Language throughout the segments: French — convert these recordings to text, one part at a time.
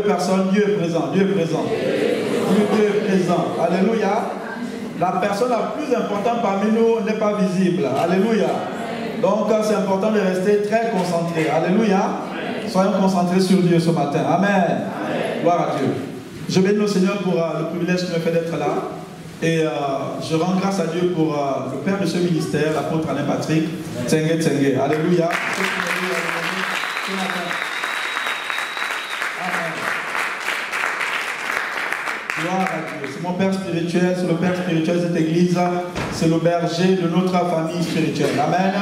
personnes, Dieu est présent, Dieu est présent. Dieu est présent. Alléluia. La personne la plus importante parmi nous n'est pas visible. Alléluia. Donc c'est important de rester très concentré. Alléluia. Soyons concentrés sur Dieu ce matin. Amen. Gloire à Dieu. Je bénis le Seigneur pour le privilège qu'il me fait d'être là. Et je rends grâce à Dieu pour le père de ce ministère, l'apôtre Alain Patrick Tsenge Tsenge. Alléluia. Gloire à Dieu. C'est mon père spirituel, c'est le père spirituel de cette église, c'est le berger de notre famille spirituelle. Amen.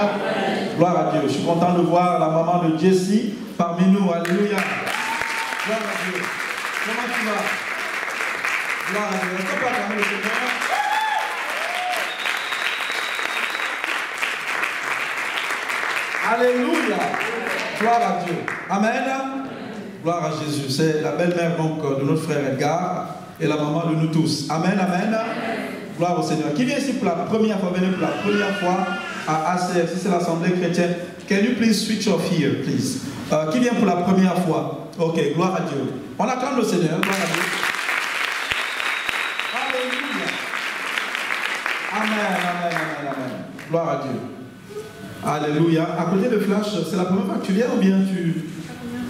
Gloire à Dieu. Je suis content de voir la maman de Jessie parmi nous. Alléluia. Gloire à Dieu. Comment tu vas? Gloire à Dieu. Est-ce qu'on peut acclamer le Seigneur? Alléluia. Gloire à Dieu. Amen. Gloire à Jésus. C'est la belle-mère donc de notre frère Edgar et la maman de nous tous. Amen, amen. Gloire au Seigneur. Qui vient ici pour la première fois? Venez pour la première fois à ACF. Si c'est l'Assemblée chrétienne. Can you please switch off here, please? Qui vient pour la première fois? Ok, gloire à Dieu. On acclame le Seigneur. Gloire à Dieu. Alléluia. Amen, amen, amen, amen. Gloire à Dieu. Alléluia. À côté de Flash, c'est la première fois que tu viens ou bien tu...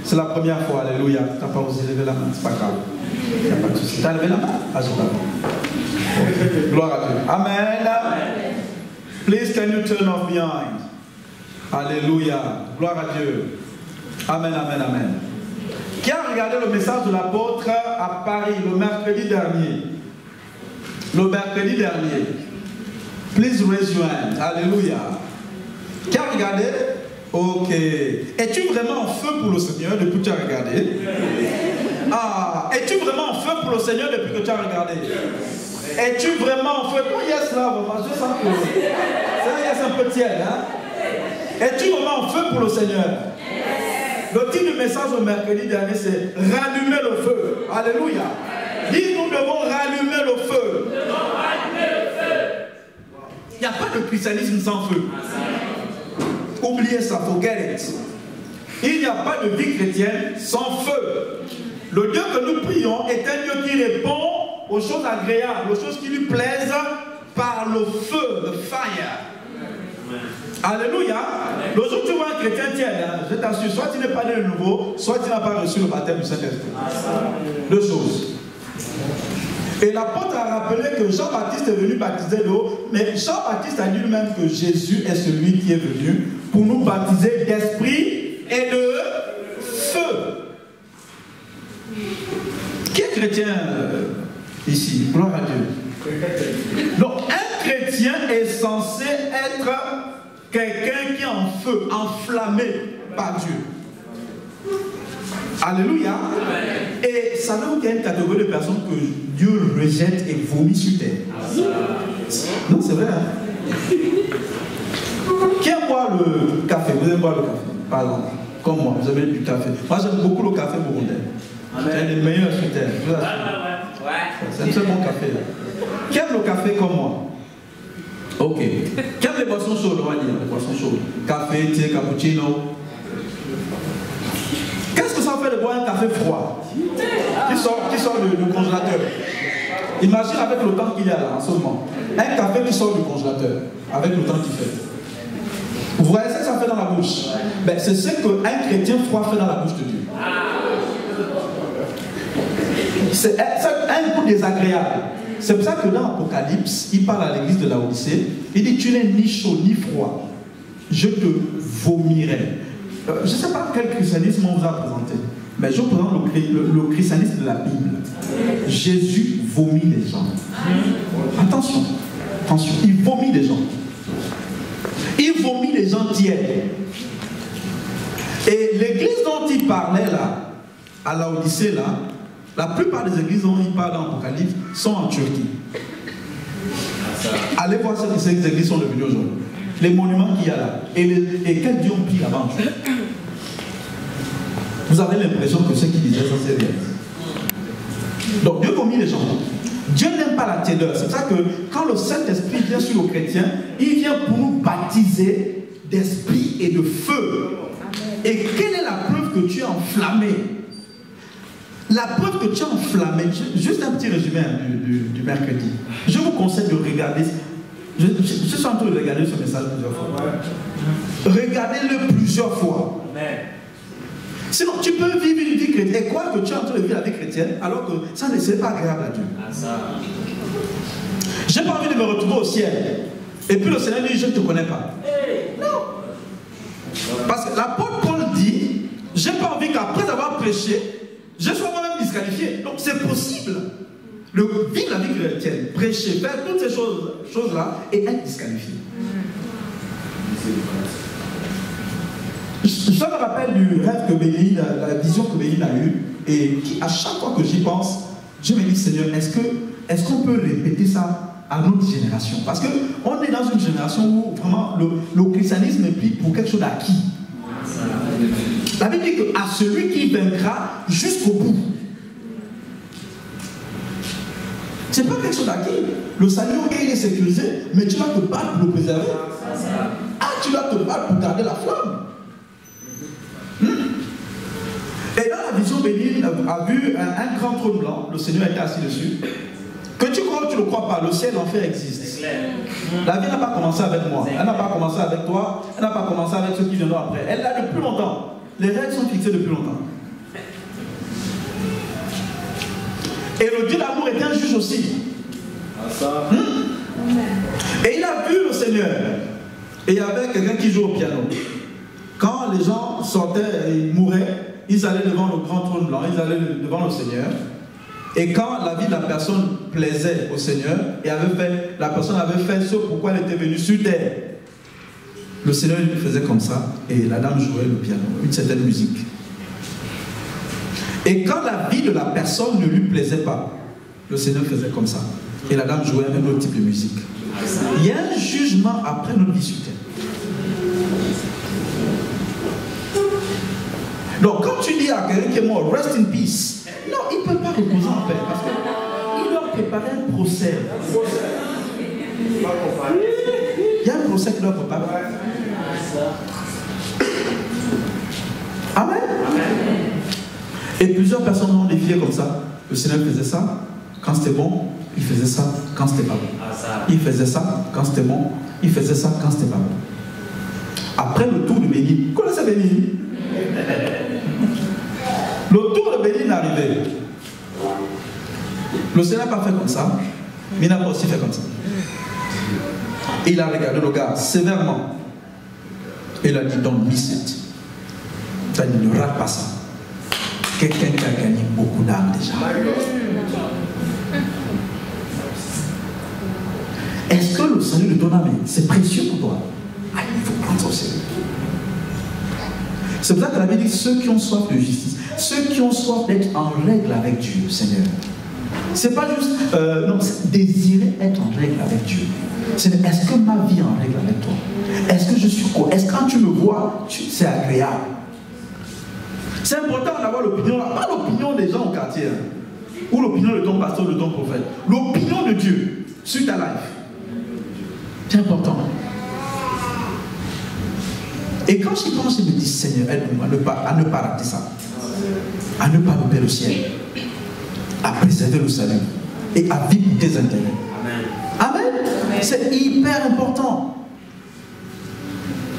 C'est la première fois, alléluia. Tu n'as pas osé lever la main, c'est pas grave. Il n'y a pas de souci. Tu as levé la main? Ah, j'ai pas vu. Gloire à Dieu. Amen. Please, can you turn off behind? Alléluia. Gloire à Dieu. Amen, amen, amen. Qui a regardé le message de l'apôtre à Paris le mercredi dernier? Le mercredi dernier. Please raise your hand. Alléluia. Qui a regardé? Ok. Es-tu vraiment en feu pour le Seigneur depuis que tu as regardé? Ah, es-tu vraiment en feu pour le Seigneur depuis que tu as regardé? Es-tu vraiment en feu? Oh yes là, vraiment, je sens que c'est yes, un peu tiède, hein? Es-tu vraiment en feu pour le Seigneur? Le titre du message au mercredi dernier, c'est rallumer le feu. Alléluia. Dis, nous devons rallumer le feu. Il n'y a pas de christianisme sans feu. Oubliez ça, forget it. Il n'y a pas de vie chrétienne sans feu. Le Dieu que nous prions est un Dieu qui répond aux choses agréables, aux choses qui lui plaisent par le feu, le fire. Alléluia. Le jour où tu vois un chrétien tiède, hein, je t'assure, soit tu n'es pas né de nouveau, soit tu n'as pas reçu le baptême du Saint-Esprit. Deux choses. Et l'apôtre a rappelé que Jean-Baptiste est venu baptiser d'eau, mais Jean-Baptiste a dit lui-même que Jésus est celui qui est venu pour nous baptiser d'esprit et de feu. Qui est chrétien ici? Gloire à Dieu. Donc, un chrétien est censé être quelqu'un qui est en feu, enflammé par Dieu. Alléluia. Et savez-vous qu'il y a une catégorie de personnes que Dieu rejette et vomit sur terre? Non, c'est vrai. Hein? Qui aime boire le café? Vous aimez boire le café? Par exemple, comme moi, vous aimez du café. Moi, j'aime beaucoup le café burundais. C'est le meilleur sur terre. C'est un très bon café. Qui aime le café comme moi? Ok. Qui aime les boissons chaudes? On va dire les boissons chaudes. Café, thé, cappuccino. Qu'est-ce que ça fait de boire un café froid qui sort du congélateur? Imagine avec le temps qu'il y a là en ce moment. Un café qui sort du congélateur avec le temps qu'il fait. Vous voyez ce que ça fait dans la bouche? Ben, c'est ce qu'un chrétien froid fait dans la bouche de Dieu. C'est un goût désagréable. C'est pour ça que dans l'Apocalypse, il parle à l'église de Laodicée. Il dit: tu n'es ni chaud ni froid. Je te vomirai. Je ne sais pas quel christianisme on vous a présenté, mais je présente le christianisme de la Bible. Jésus vomit les gens. Attention, attention, il vomit les gens. Il vomit les gens tièdes. Et l'église dont il parlait là, à Laodicée là, la plupart des églises dont il parle dans l'Apocalypse sont en Turquie. Allez voir ce que ces églises sont devenues aujourd'hui. Les monuments qu'il y a là. Et quel Dieu on prie là-bas. Vous avez l'impression que ce qu'il disait, ça c'est bien. Donc Dieu vomit les gens. Dieu n'aime pas la tiédeur. C'est pour ça que quand le Saint-Esprit vient sur le chrétien, il vient pour nous baptiser d'esprit et de feu. Et quelle est la preuve que tu es enflammé? La preuve que tu es enflammé, juste un petit résumé du mercredi. Je vous conseille de regarder. Je suis en train de regarder ce message plusieurs fois. Regardez-le plusieurs fois. Sinon, tu peux vivre une vie chrétienne et croire que tu es en train de vivre la vie chrétienne alors que ça ne serait pas agréable à Dieu. Je n'ai pas envie de me retrouver au ciel. Et puis le Seigneur dit, je ne te connais pas. Non. Parce que l'apôtre Paul dit, je n'ai pas envie qu'après avoir prêché, je sois moi-même disqualifié. Donc c'est possible de vivre la vie chrétienne, prêcher, faire toutes ces choses-là et être disqualifié. Je me rappelle du rêve que Béline, la vision que Béline a eue, et qui, à chaque fois que j'y pense, je me dis, Seigneur, est-ce qu'on peut répéter ça à notre génération? Parce qu'on est dans une génération où vraiment le christianisme est pris pour quelque chose d'acquis. La Bible dit qu'à celui qui vaincra jusqu'au bout. C'est pas quelque chose d'acquis. Le salut, il est sécurisé, mais tu dois te battre pour le préserver. Ah, tu dois te battre pour garder la flamme. Et dans la vision, Béline a vu un grand trône blanc, le Seigneur était assis dessus. Que tu crois ou tu ne le crois pas, le ciel et l'enfer existent. La vie n'a pas commencé avec moi, elle n'a pas commencé avec toi, elle n'a pas commencé avec ceux qui viendront après. Elle l'a depuis longtemps. Les règles sont fixées depuis longtemps. Et le Dieu d'amour est un juge aussi. Et il a vu le Seigneur. Et il y avait quelqu'un qui joue au piano. Quand les gens sortaient et mouraient, ils allaient devant le grand trône blanc, ils allaient devant le Seigneur. Et quand la vie de la personne plaisait au Seigneur, et la personne avait fait ce pourquoi elle était venue sur terre, le Seigneur lui faisait comme ça, et la dame jouait le piano, une certaine musique. Et quand la vie de la personne ne lui plaisait pas, le Seigneur faisait comme ça, et la dame jouait un autre type de musique. Il y a un jugement après notre vie sur terre. Donc quand tu dis à quelqu'un qui est mort, rest in peace, non, il ne peut pas reposer en paix, parce qu'il doit préparer un procès. Il y a un procès qu'il doit préparer. Amen. Et plusieurs personnes ont défié comme ça. Le Seigneur faisait ça quand c'était bon, il faisait ça quand c'était pas bon. Il faisait ça quand c'était bon, il faisait ça quand c'était pas bon. Après le tour de Béni, vous connaissez Béni? Le tour de Béni est arrivé. Le Seigneur n'a pas fait comme ça, mais il n'a pas aussi fait comme ça. Et il a regardé le gars sévèrement. Et il a dit, don't miss it. C'est-à-dire, ne rate pas ça. Quelqu'un qui a gagné beaucoup d'âmes déjà. Est-ce que le salut de ton âme, c'est précieux pour toi? Ah, il faut prendre ça au sérieux. C'est pour ça que la Bible dit, ceux qui ont soif de justice, ceux qui ont soif d'être en règle avec Dieu, Seigneur. C'est pas juste non, c'est désirer être en règle avec Dieu. C'est est-ce que ma vie est en règle avec toi? Est-ce que je suis quoi? Est-ce que quand tu me vois, c'est agréable? C'est important d'avoir l'opinion, pas l'opinion des gens au quartier, ou l'opinion de ton pasteur, de ton prophète. L'opinion de Dieu sur ta life. C'est important. Et quand j'y pense, je me dis, Seigneur, aide-moi à ne pas rater ça. À ne pas louper le ciel. À préserver le salut. Et à vivre tes intérêts. Amen. C'est hyper important.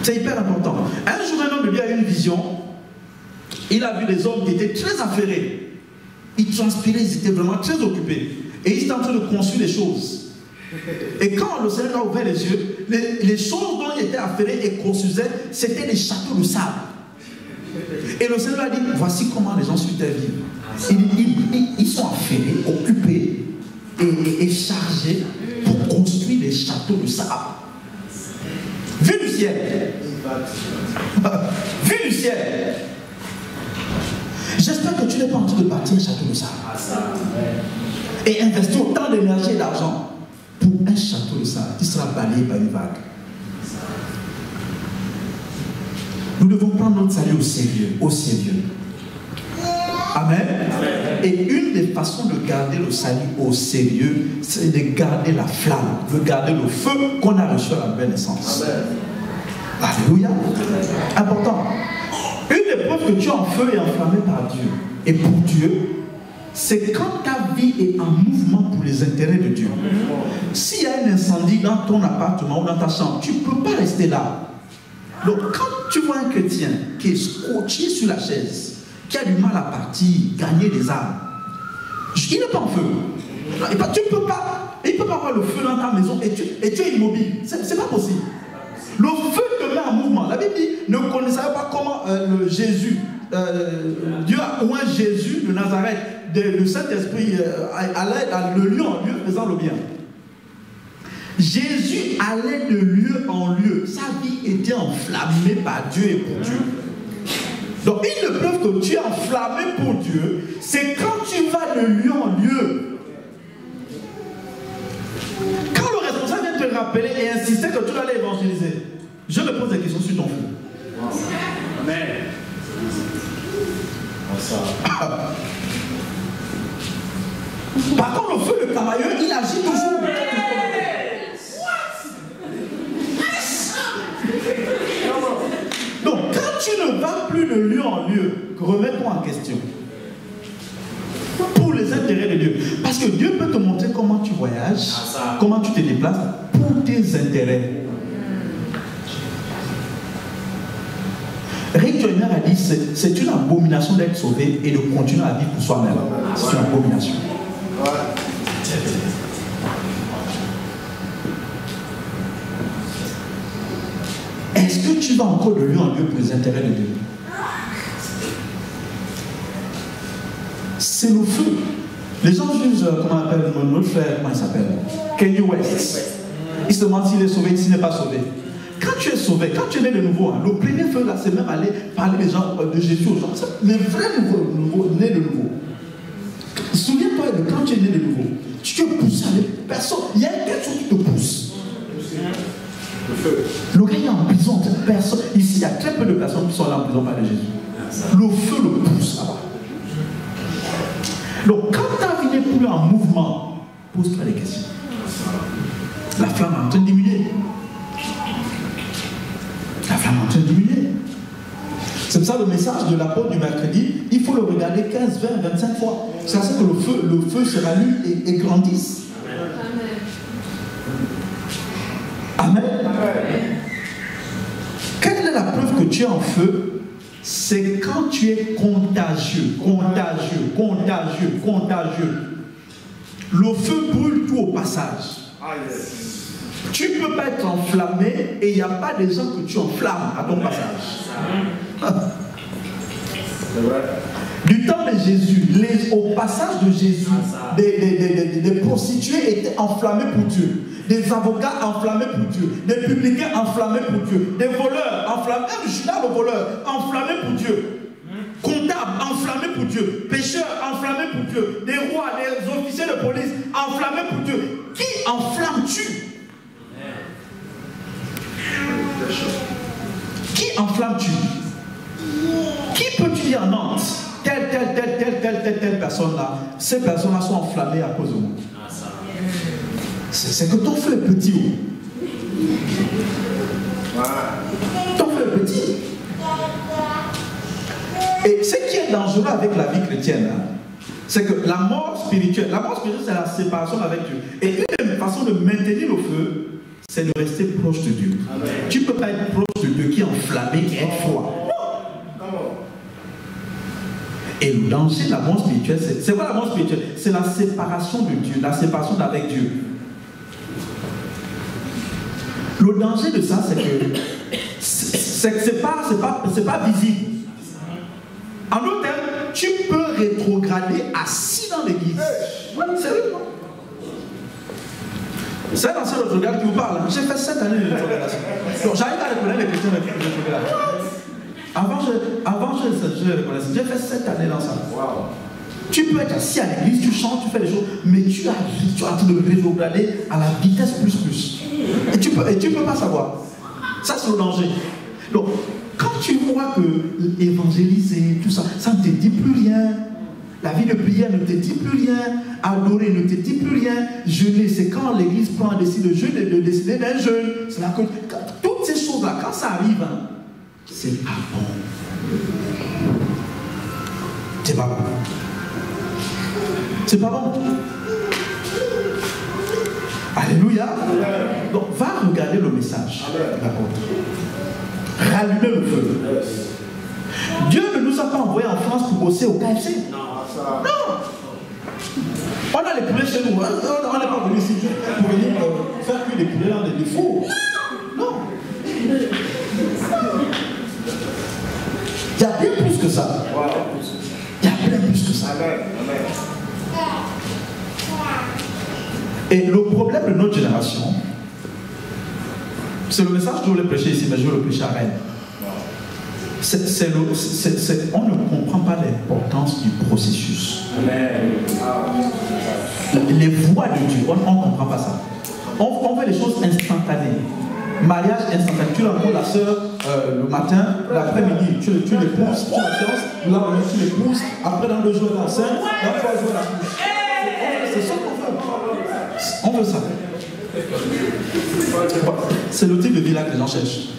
C'est hyper important. Un jour, un homme de Dieu a eu une vision. Il a vu des hommes qui étaient très affairés. Ils transpiraient, ils étaient vraiment très occupés. Et ils étaient en train de construire des choses. Et quand le Seigneur a ouvert les yeux, les choses dont ils étaient affairés et construisaient, c'était des châteaux de sable. Et le Seigneur a dit, voici comment les gens sur terre vivent. Ils sont affairés, occupés et chargés pour construire des châteaux de sable. Vu du ciel. Vu du ciel. J'espère que tu n'es pas en train de bâtir un château de sable. Et investir autant d'énergie et d'argent pour un château de sable qui sera balayé par une vague. Nous devons prendre notre salut au sérieux. Au sérieux. Amen. Et une des façons de garder le salut au sérieux, c'est de garder la flamme, de garder le feu qu'on a reçu à la belle naissance. Alléluia. Important. Une des preuves que tu es en feu et enflammé par Dieu et pour Dieu, c'est quand ta vie est en mouvement pour les intérêts de Dieu. S'il y a un incendie dans ton appartement ou dans ta chambre, tu ne peux pas rester là. Donc quand tu vois un chrétien qui est scotché sur la chaise, qui a du mal à partir, gagner des âmes, il n'est pas en feu. Tu ne peux pas, il ne peut pas avoir le feu dans ta maison et tu es immobile. Ce n'est pas possible. Le feu te met en mouvement. La Bible dit, ne connaissez pas comment Dieu a oint Jésus de Nazareth, le Saint-Esprit allait dans le lieu en lieu faisant le bien. Jésus allait de lieu en lieu. Sa vie était enflammée par Dieu et pour Dieu. Donc une preuve que tu es enflammé pour Dieu, c'est quand tu vas de lieu en lieu. Quand le responsable vient te rappeler et insister que tu dois aller évangéliser, je me pose des questions sur ton feu. Amen. Par contre, le feu, le camailleux, il agit toujours. Donc, quand tu ne vas plus de lieu en lieu, remets-toi en question. Pour les intérêts de Dieu. Parce que Dieu peut te montrer comment tu voyages, comment tu te déplaces, pour tes intérêts. Rick Joyner a dit c'est une abomination d'être sauvé et de continuer à vivre pour soi-même. C'est une abomination. Est-ce que tu vas encore de lieu en lieu pour les intérêts de Dieu? C'est le feu. Les gens disent, comment on appelle notre frère, comment il s'appelle? Kanye West. Il se demande s'il est sauvé, s'il n'est pas sauvé. Quand tu es sauvé, quand tu es né de nouveau, le premier feu là, c'est même aller parler des gens, de Jésus aux gens. Les vrais nouveaux, nés de nouveau. Souviens-toi de quand tu es né de nouveau. Tu te pousses avec personne. Il y a quelque chose qui te pousse. Le feu. Le gars est en prison, personne. Ici, il y a très peu de personnes qui sont là en prison par Jésus. Le feu le pousse là-bas. Donc, quand ta vie n'est plus en mouvement, pose-toi des questions. La flamme est en train de diminuer. La flamme est en train de diminuer. C'est pour ça le message de l'apôtre du mercredi, il faut le regarder 15, 20, 25 fois. C'est ça que le feu se rallume et grandisse. Amen. Amen. Quelle est la preuve que tu es en feu? C'est quand tu es contagieux, contagieux, contagieux, contagieux. Le feu brûle tout au passage. Tu ne peux pas être enflammé et il n'y a pas des gens que tu enflammes à ton passage. Du temps de Jésus, au passage de Jésus, des prostituées étaient enflammées pour Dieu. Des avocats enflammés pour Dieu, des publicains enflammés pour Dieu, des voleurs enflammés, même Judas le voleur, enflammé pour Dieu, comptables enflammés pour Dieu, pêcheurs enflammés pour Dieu, des rois, des officiers de police enflammés pour Dieu. Qui enflammes-tu? Qui enflammes-tu? Qui peux-tu dire non? Telle personne là, ces personnes là sont enflammées à cause de moi. C'est que ton feu est petit. Ton feu est petit. Et ce qui est dangereux avec la vie chrétienne, c'est que la mort spirituelle, c'est la séparation avec Dieu. Et une des façons de maintenir le feu, c'est de rester proche de Dieu. Amen. Tu ne peux pas être proche de Dieu qui est enflammé et être froid. Et le danger de la mort spirituelle, c'est quoi la mort spirituelle? C'est la séparation de Dieu, la séparation d'avec Dieu. Le danger de ça, c'est que c'est pas visible. En d'autres termes, tu peux rétrograder assis dans l'église. Sérieusement. C'est un ancien rétrograde qui vous parle. J'ai fait 7 années de rétrogradation. Donc j'arrive à reconnaître les chrétiens de rétrogradation. Avant, je reconnaissais. J'ai fait 7 années dans ça. Wow. Tu peux être assis à l'église, tu chantes, tu fais des choses, mais tu es en train de rétrograder à la vitesse plus. Et tu peux pas savoir. Ça, c'est le danger. Donc, quand tu vois que évangéliser, tout ça, ça ne te dit plus rien. La vie de prière ne te dit plus rien. Adorer ne te dit plus rien. Jeûner, c'est quand l'église prend un décision de jeûne et de décider d'un jeûne. C'est là que toutes ces choses-là, quand ça arrive, hein, c'est pas bon. C'est pas bon. C'est pas bon. Alléluia. Donc, va regarder le message. Rallumer le feu. Dieu ne nous a pas envoyés en France pour bosser au KFC. Non. On a les poulets chez nous. Hein? On n'est pas venu ici pour venir faire cuire des poulets dans des fours. Non. Il y a bien plus que ça. Il y a bien plus que ça. Et le problème de notre génération, c'est le message que je voulais prêcher ici, mais je veux le prêcher à Rennes. On ne comprend pas l'importance du processus. Les voies de Dieu, on ne comprend pas ça. On veut les choses instantanées. Mariage instantané. Tu rencontres la soeur le matin, l'après-midi, tu l'épouses, tu la fiances, le lendemain tu l'épouses, après dans 2 jours elle est enceinte, dans 3 jours elle accouche. C'est ça qu'on veut. On veut ça. C'est le type de vie là que les gens cherchent.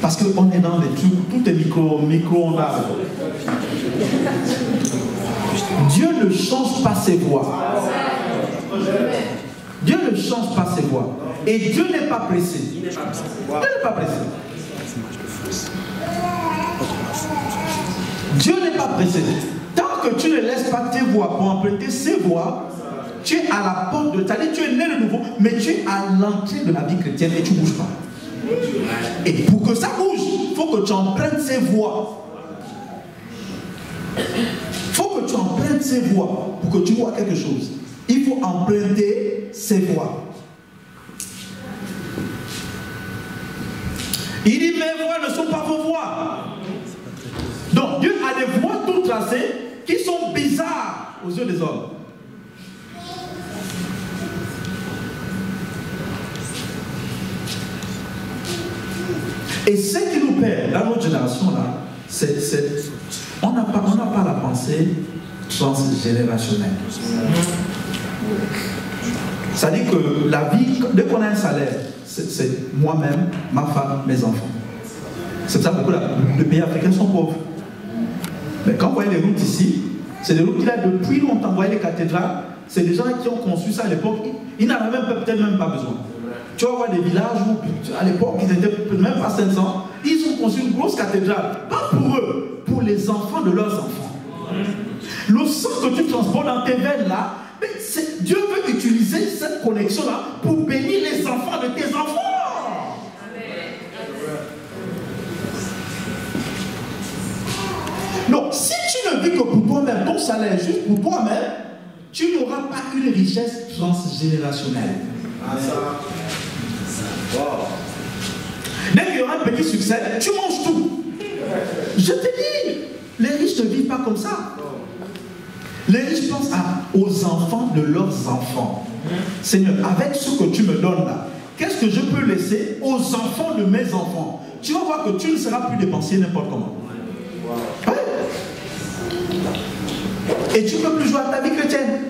Parce qu'on est dans les trucs, tout est micro-ondables. Dieu ne change pas ses voies. Dieu ne change pas ses voies. Et Dieu n'est pas pressé. Dieu n'est pas pressé. Dieu n'est pas pressé. Tant que tu ne laisses pas tes voies pour emprunter ses voies, tu es à la porte de ta vie, tu es né de nouveau, mais tu es à l'entrée de la vie chrétienne et tu ne bouges pas. Et pour que ça bouge, il faut que tu empruntes ses voies. Il faut que tu empruntes ses voies pour que tu vois quelque chose. Il faut emprunter ses voies. Il dit, mes voies ne sont pas vos voies. Donc Dieu a des voies toutes tracées qui sont bizarres aux yeux des hommes. Et ce qui nous perd dans notre génération là, on n'a pas la pensée transgénérationnelle. Ça dit que la vie, dès qu'on a un salaire, c'est moi-même, ma femme, mes enfants. C'est pour ça que beaucoup de pays africains sont pauvres. Mais quand vous voyez les routes ici, c'est des routes qu'il y a depuis longtemps. Vous voyez les cathédrales, c'est des gens qui ont conçu ça à l'époque. Ils n'en avaient peut-être même pas besoin. Tu vas voir des villages où, à l'époque, ils n'étaient même pas 500. Ils ont conçu une grosse cathédrale. Pas pour eux, pour les enfants de leurs enfants. Le sang que tu transportes dans tes veines là, Dieu veut utiliser cette connexion là pour bénir les enfants de tes enfants. Donc, si tu ne vis que pour toi-même, ton salaire est juste pour toi-même, tu n'auras pas une richesse transgénérationnelle. Dès qu'il y aura un petit succès, tu manges tout. Je te dis, les riches ne vivent pas comme ça. Les riches pensent aux enfants de leurs enfants. Seigneur, avec ce que tu me donnes là, qu'est-ce que je peux laisser aux enfants de mes enfants? Tu vas voir que tu ne seras plus dépensier n'importe comment. Ouais. Et tu ne peux plus jouer à ta vie chrétienne.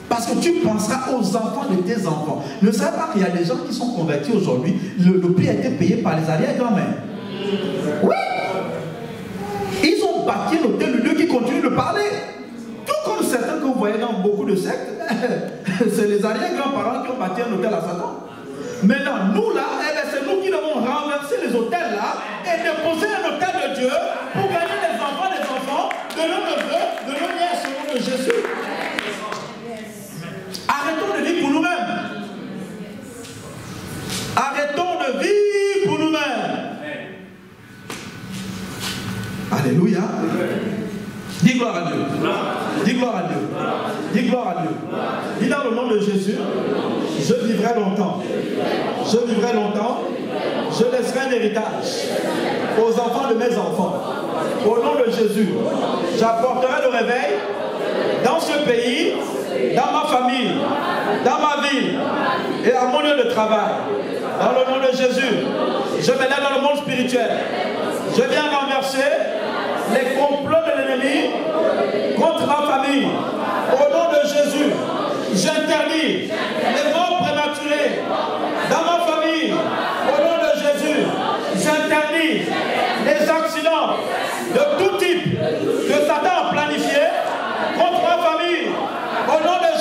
Parce que tu penseras aux enfants de tes enfants. Ne savez pas qu'il y a des gens qui sont convertis aujourd'hui, le prix a été payé par les arrière-grands-mères. Oui. Ils ont bâti l'hôtel de Dieu qui continue de parler. Tout comme certains que vous voyez dans beaucoup de sectes, c'est les arrière-grands-parents qui ont bâti un hôtel à Satan. Maintenant, nous là, c'est nous qui devons renverser les hôtels là et déposer un hôtel de Dieu pour gagner les enfants de nos neveux, de nos nièces au nom de Jésus. Arrêtons de vivre pour nous-mêmes. Arrêtons de vivre pour nous-mêmes. Alléluia. Dis gloire à Dieu. Dis gloire à Dieu. Dis gloire à Dieu. Dis dans le nom de Jésus, je vivrai longtemps. Je vivrai longtemps. Je laisserai un héritage aux enfants de mes enfants. Au nom de Jésus, j'apporterai le réveil dans ce pays, dans ma famille, dans ma ville et à mon lieu de travail. Dans le nom de Jésus, je m'élève dans le monde spirituel. Je viens renverser les complots de l'ennemi contre ma famille. Au nom de Jésus, j'interdis les morts prématurées dans ma famille. Au nom de Jésus, j'interdis les accidents de tout type que Satan a planifié contre ma famille. Au nom de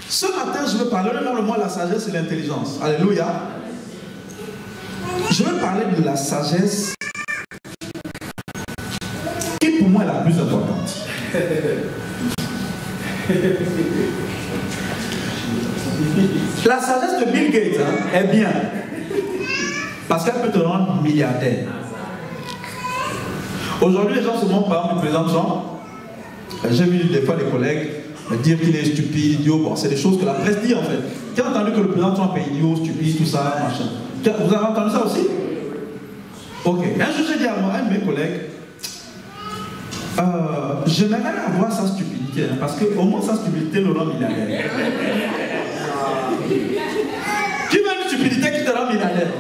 Ce matin, je veux parler, dans le mois la sagesse et l'intelligence. Alléluia. Je veux parler de la sagesse qui pour moi est la plus importante. La sagesse de Bill Gates est bien parce qu'elle peut te rendre milliardaire. Aujourd'hui, les gens se montrent par exemple du président Trump. J'ai vu des fois des collègues dire qu'il est stupide, idiot. Bon, c'est des choses que la presse dit en fait. Qui a entendu que le président Trump est idiot, stupide, tout ça, machin? Vous avez entendu ça aussi? Ok. Un jour, j'ai dit à moi, un de mes collègues, j'aimerais avoir sa stupidité, hein, parce qu'au moins sa stupidité le rend milliardaire. Tu veux une stupidité qui te rend milliardaire?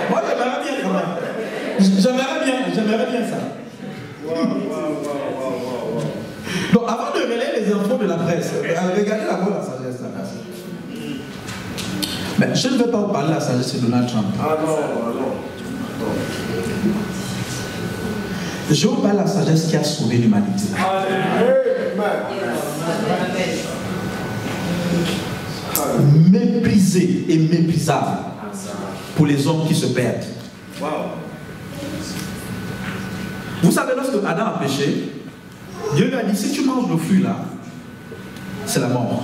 Moi, j'aimerais bien quand même. J'aimerais bien ça. Donc, avant de relayer les infos de la presse, regardez d'abord la sagesse de la presse. Mais je ne vais pas vous parler de la sagesse de Donald Trump. Ah non. Je vous parle de la sagesse qui a sauvé l'humanité. Méprisé et méprisable pour les hommes qui se perdent. Wow. Vous savez, lorsque Adam a péché, Dieu lui a dit, si tu manges le fruit là, c'est la mort.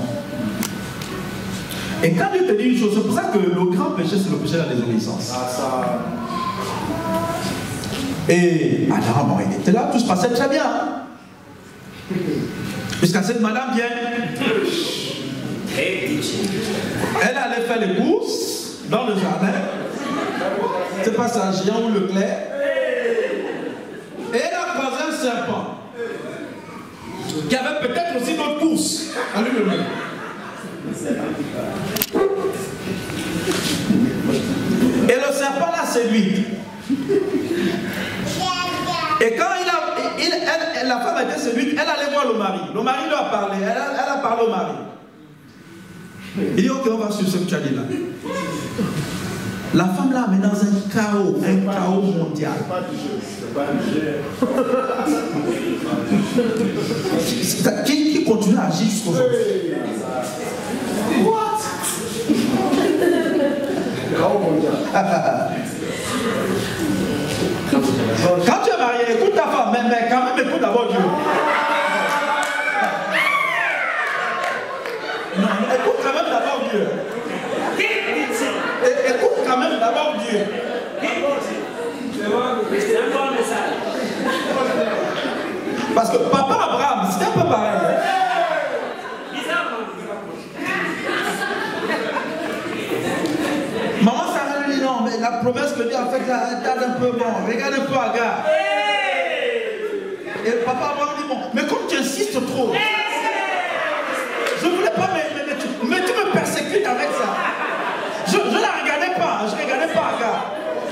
Et quand Dieu te dit une chose, c'est pour ça que le grand péché, c'est le péché de la désobéissance. Et Adam, bon, il était là, tout se passait très bien. Jusqu'à cette madame vienne. Elle allait faire les courses dans le jardin. C'est pas ça, Géant ou Leclerc. Et elle a croisé un serpent qui avait peut-être aussi d'autres courses à lui-même. Et le serpent l'a séduite. Et quand la femme a été séduite, elle allait voir le mari. Le mari lui a parlé, elle a parlé au mari. Il dit, ok, on va suivre ce que tu as dit là. La femme là, mais dans un chaos mondial. Qui continue à agir jusqu'aujourd'hui. What? Quand tu es marié, écoute ta femme, mais quand même écoute d'abord Dieu. Non, écoute quand même d'abord Dieu. Écoute quand même d'abord Dieu. Parce que papa Abraham, c'était un peu pareil. Maman Sarah lui dit non, mais la promesse que Dieu a faite là, elle tarde un peu, bon, regarde un peu Agar. Et papa Abraham dit bon, mais comme tu insistes trop, je ne voulais pas, mais tu me persécutes avec ça. Je ne la regardais pas, je ne regardais pas Agar.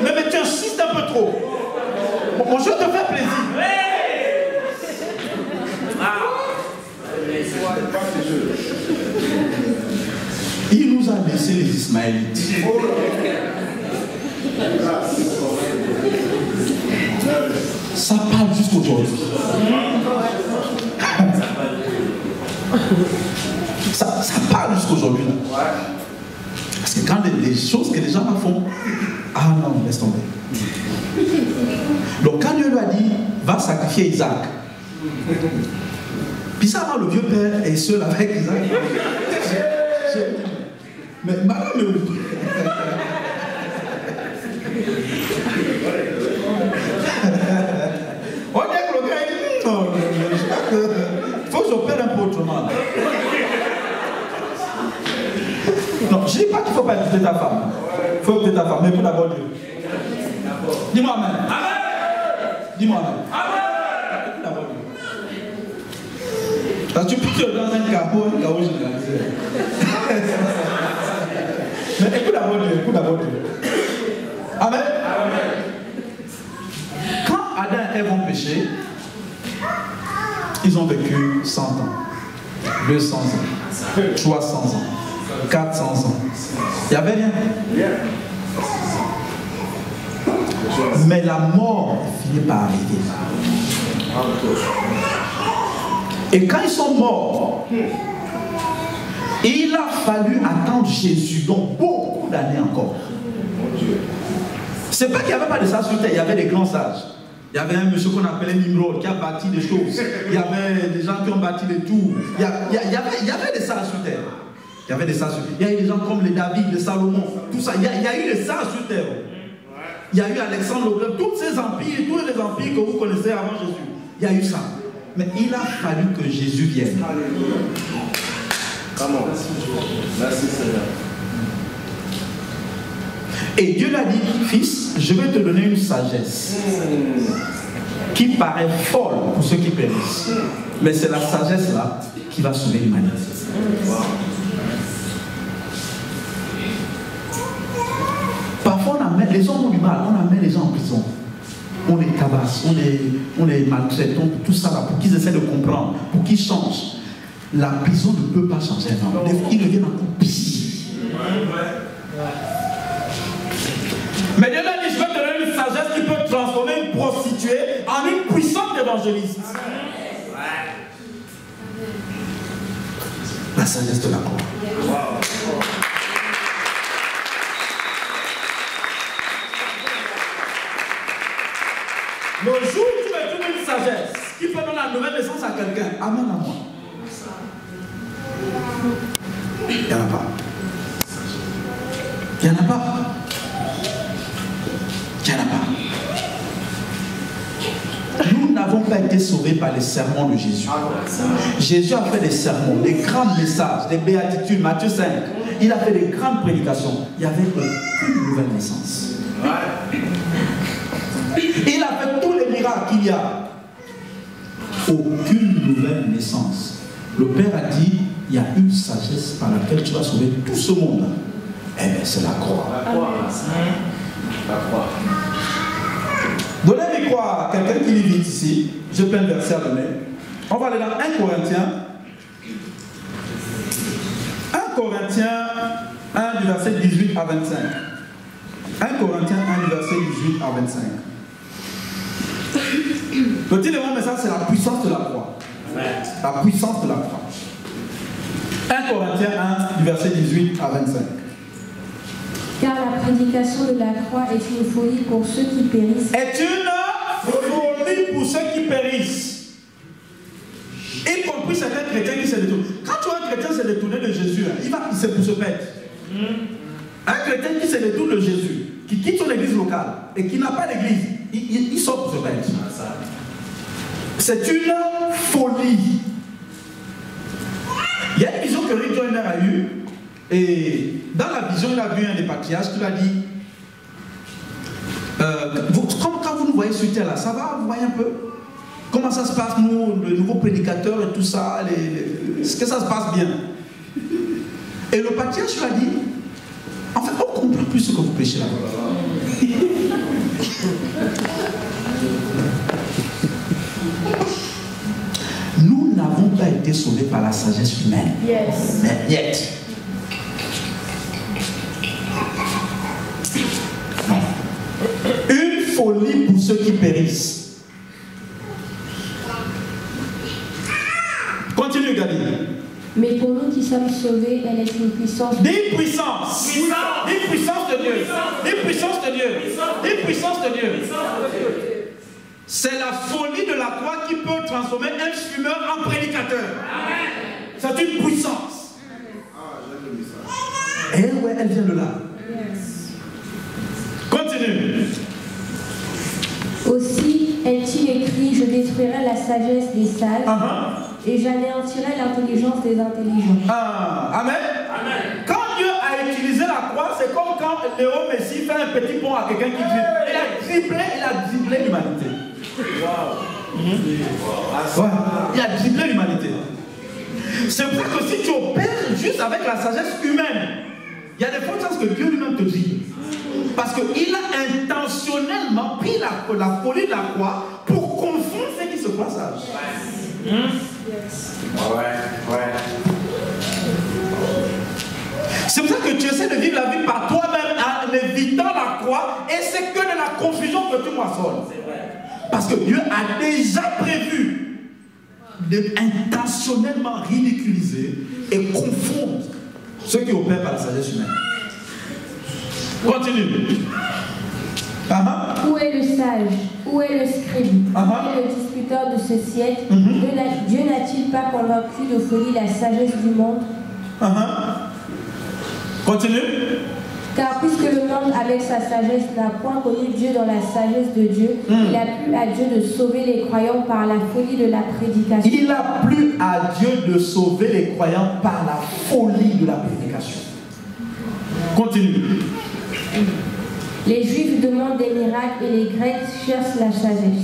Mais tu insistes un peu trop. Bon, je te fais plaisir. Il nous a laissé les Ismaélites. Ça parle jusqu'aujourd'hui. Ça parle jusqu'aujourd'hui. Parce que quand les choses que les gens font, ah non, laisse tomber. Donc quand Dieu lui a dit, va sacrifier Isaac. Puis ça, le vieux père est seul avec Isaac. Mais madame, on dit que le gars dit non, je crois que faut que j'opère un peu autrement. Non, je ne dis pas qu'il ne faut pas écouter ta femme. Il faut écouter ta femme, mais écoute d'abord Dieu. Dis-moi amen. Dis-moi amen. Écoute d'abord Dieu. Parce que tu peux te dans un chaos généralisé. Mais écoute d'abord Dieu, écoute d'abord Dieu. Amen. Quand Adam et Ève ont péché, ils ont vécu 100 ans, 200 ans, 300 ans, 400 ans. Il n'y avait rien. Mais la mort finit par arriver. Et quand ils sont morts, fallu attendre Jésus, donc beaucoup d'années encore. C'est pas qu'il n'y avait pas de sages sur terre, il y avait des grands sages. Il y avait un monsieur qu'on appelait Nimrod qui a bâti des choses. Il y avait des gens qui ont bâti des tours. Il y avait des sages sur terre. Il y avait des sages sur terre. Il y a eu des gens comme les David, les Salomon, tout ça. Il y a eu des sages sur terre. Il y a eu Alexandre le Grand, tous ces empires, tous les empires que vous connaissez avant Jésus. Il y a eu ça. Mais il a fallu que Jésus vienne. Comment? Merci Seigneur. Et Dieu l'a dit, fils, je vais te donner une sagesse qui paraît folle pour ceux qui périssent. Mais c'est la sagesse là qui va sauver l'humanité. Parfois, les hommes ont du mal, on amène les gens en prison. On les tabasse, on les maltraite, tout ça là, pour qu'ils essaient de comprendre, pour qu'ils changent. La prison ne peut pas changer un homme. Ils deviennent encore pire. Mais Dieu a dit, je vais te donner une sagesse qui peut transformer une prostituée en une puissante évangéliste. La sagesse de la croix. Le jour où tu vas trouver une sagesse qui peut donner la nouvelle naissance à quelqu'un, amène à moi. Il n'y en a pas. Il n'y en a pas. Il n'y en a pas. Nous n'avons pas été sauvés par les sermons de Jésus. Jésus a fait des sermons, des grands messages, des béatitudes, Matthieu 5. Il a fait des grandes prédications. Il n'y avait aucune nouvelle naissance. Il a fait tous les miracles qu'il y a. Aucune nouvelle naissance. Le Père a dit, il y a une sagesse par laquelle tu vas sauver tout ce monde. Eh bien, c'est la croix. La croix. La croix. Donnez-lui croix à quelqu'un qui vit ici. J'ai plein de versets à donner. On va aller dans 1 Corinthiens. 1 Corinthiens 1 du verset 18 à 25. 1 Corinthiens 1 du verset 18 à 25. Le titre de mon message, c'est la puissance de la croix. La puissance de la croix. 1 Corinthiens 1 du verset 18 à 25. Car la prédication de la croix est une folie pour ceux qui périssent. Est une folie pour ceux qui périssent. Y compris certains chrétiens qui se détournent. Quand tu vois un chrétien se détourner de Jésus, c'est pour se perdre. Un chrétien qui se détourne de Jésus, qui quitte son église locale et qui n'a pas d'église, il sort pour se perdre. C'est une folie. Il y a une vision que Rick Joyner a eue. Et dans la vision, il a vu un des patriarches qui lui a dit quand vous nous voyez sur terre là, ça va, vous voyez un peu comment ça se passe, nous, les nouveaux prédicateurs et tout ça, est-ce que ça se passe bien? Et le patriarche lui a dit, en fait, on ne comprend plus ce que vous prêchez là. Nous n'avons pas été sauvés par la sagesse humaine. Yes. Mais yet. Une folie pour ceux qui périssent. Continue, Gadi. Mais pour nous qui sommes sauvés, elle est une puissance. Dis puissance. Dis puissance de Dieu. Dis puissance de Dieu. Dis puissance de Dieu. C'est la folie de la croix qui peut transformer un fumeur en prédicateur. C'est une puissance. Et elle vient de là. Continue. Aussi est-il écrit, je détruirai la sagesse des sages et j'anéantirai l'intelligence des intelligents. Amen. Amen. Quand Dieu a utilisé la croix, c'est comme quand Léo Messi fait un petit pont à quelqu'un qui dribble. Il a dribblé l'humanité. Il a dribblé l'humanité. C'est pour ça que si tu opères juste avec la sagesse humaine, il y a des fortes chances que Dieu lui-même te dribble. Parce qu'il a intentionnellement pris la folie de la croix pour confondre ce qui se passe. C'est pour ça que tu essaies de vivre la vie par toi-même en évitant la croix, et c'est que de la confusion que tu moissonnes. Parce que Dieu a déjà prévu d'intentionnellement ridiculiser et confondre Ceux qui opèrent par la sagesse humaine. Continue. Où est le sage? Où est le scribe? Où est le disputeur de ce siècle? Dieu n'a-t-il pas convaincu de folie la sagesse du monde? Continue. Car puisque le monde avec sa sagesse n'a point connu Dieu dans la sagesse de Dieu, il a plu à Dieu de sauver les croyants par la folie de la prédication. Il a plu à Dieu de sauver les croyants par la folie de la prédication. Continue. Les Juifs demandent des miracles et les Grecs cherchent la sagesse.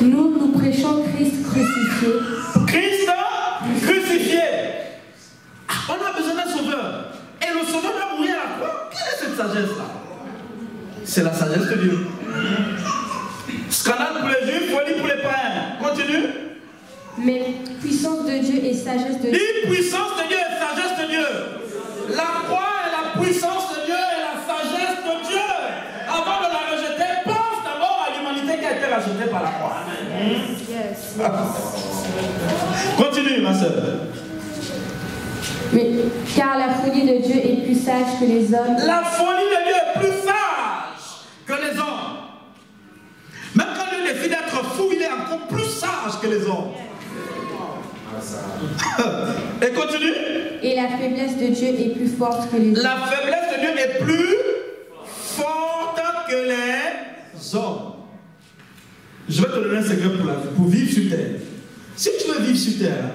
Nous prêchons Christ crucifié. Christ crucifié. On a besoin d'un sauveur. Et le sauveur va mourir à la croix. Quelle est cette sagesse-là? C'est la sagesse de Dieu. Scandale pour les Juifs, folie pour les païens. Continue. Mais puissance de Dieu et sagesse de Dieu. Une puissance de Dieu et sagesse de Dieu. La croix est la puissance de Dieu et la sagesse de Dieu. Avant de la rejeter, pense d'abord à l'humanité qui a été rachetée par la croix. Continue, ma soeur. Mais, car la folie de Dieu est plus sage que les hommes. La folie de Dieu est plus sage que les hommes. Même quand Dieu décide d'être fou, il est encore plus sage que les hommes. Et continue. Et la faiblesse de Dieu est plus forte que les hommes. La faiblesse de Dieu est plus forte que les hommes. Je vais te donner un secret pour la vie, pour vivre sur terre. Si tu veux vivre sur terre,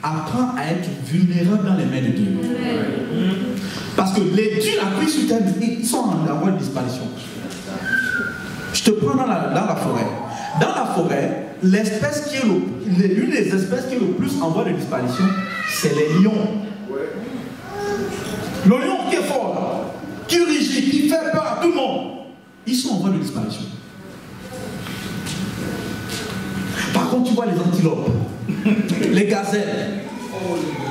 apprends à être vulnérable dans les mains de Dieu. Parce que les dieux la pluie sur terre, ils sont en voie de disparition. Je te prends dans la forêt. Dans la forêt, l'espèce qui est l'une des espèces qui est le plus en voie de disparition, c'est les lions. Le lion qui est fort, là, qui rugit, qui fait peur à tout le monde, ils sont en voie de disparition. Par contre, tu vois les antilopes, les gazelles,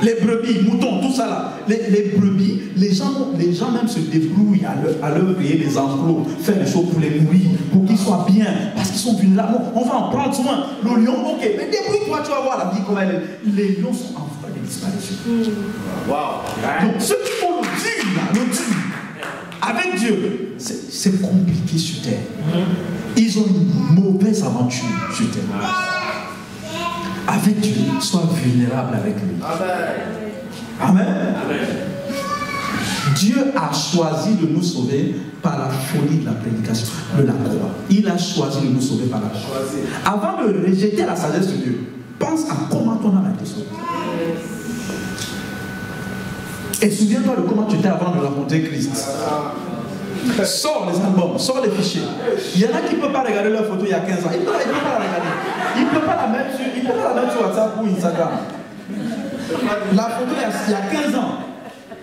les brebis, moutons, tout ça là. Les brebis, les gens même se débrouillent à leur créer des enclos, faire des choses pour les nourrir, pour qu'ils soient bien, parce qu'ils sont vulnérables. On va en prendre soin. Le lion, ok, mais débrouille-toi, tu vas voir la vie comment elle est. Les lions sont en voie de disparition. Donc, ceux qui font le dur, avec Dieu, c'est compliqué sur terre. Ils ont une mauvaise aventure sur terre. Avec Dieu, sois vulnérable avec lui. Amen. Amen. Dieu a choisi de nous sauver par la folie de la prédication, de la croix. Il a choisi de nous sauver par la croix. Avant de rejeter la sagesse de Dieu, pense à comment ton âme a été sauvée. Et souviens-toi de comment tu étais avant de rencontrer Christ. Sors les albums, sors les fichiers. Il y en a qui ne peuvent pas regarder leur photo il y a 15 ans. Ils ne peuvent pas la regarder. Ils ne peuvent pas la mettre sur WhatsApp ou Instagram. La photo il y a 15 ans.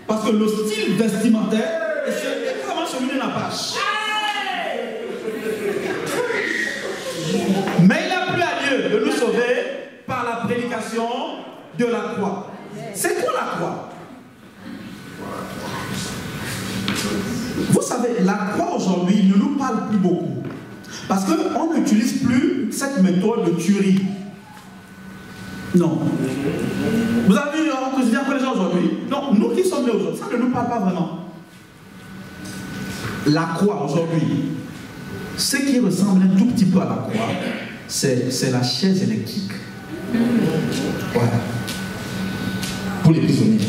Parce que le style vestimentaire est vraiment celui de Napache. Mais il a plu à Dieu de nous sauver par la prédication de la croix. C'est quoi la croix? Vous savez, la croix aujourd'hui ne nous parle plus beaucoup. Parce qu'on n'utilise plus cette méthode de tuerie. Non. Vous avez vu, on considère que les gens aujourd'hui. Non, nous qui sommes là aujourd'hui, ça ne nous parle pas vraiment. La croix aujourd'hui, ce qui ressemble un tout petit peu à la croix, c'est la chaise électrique. Voilà. Pour les prisonniers.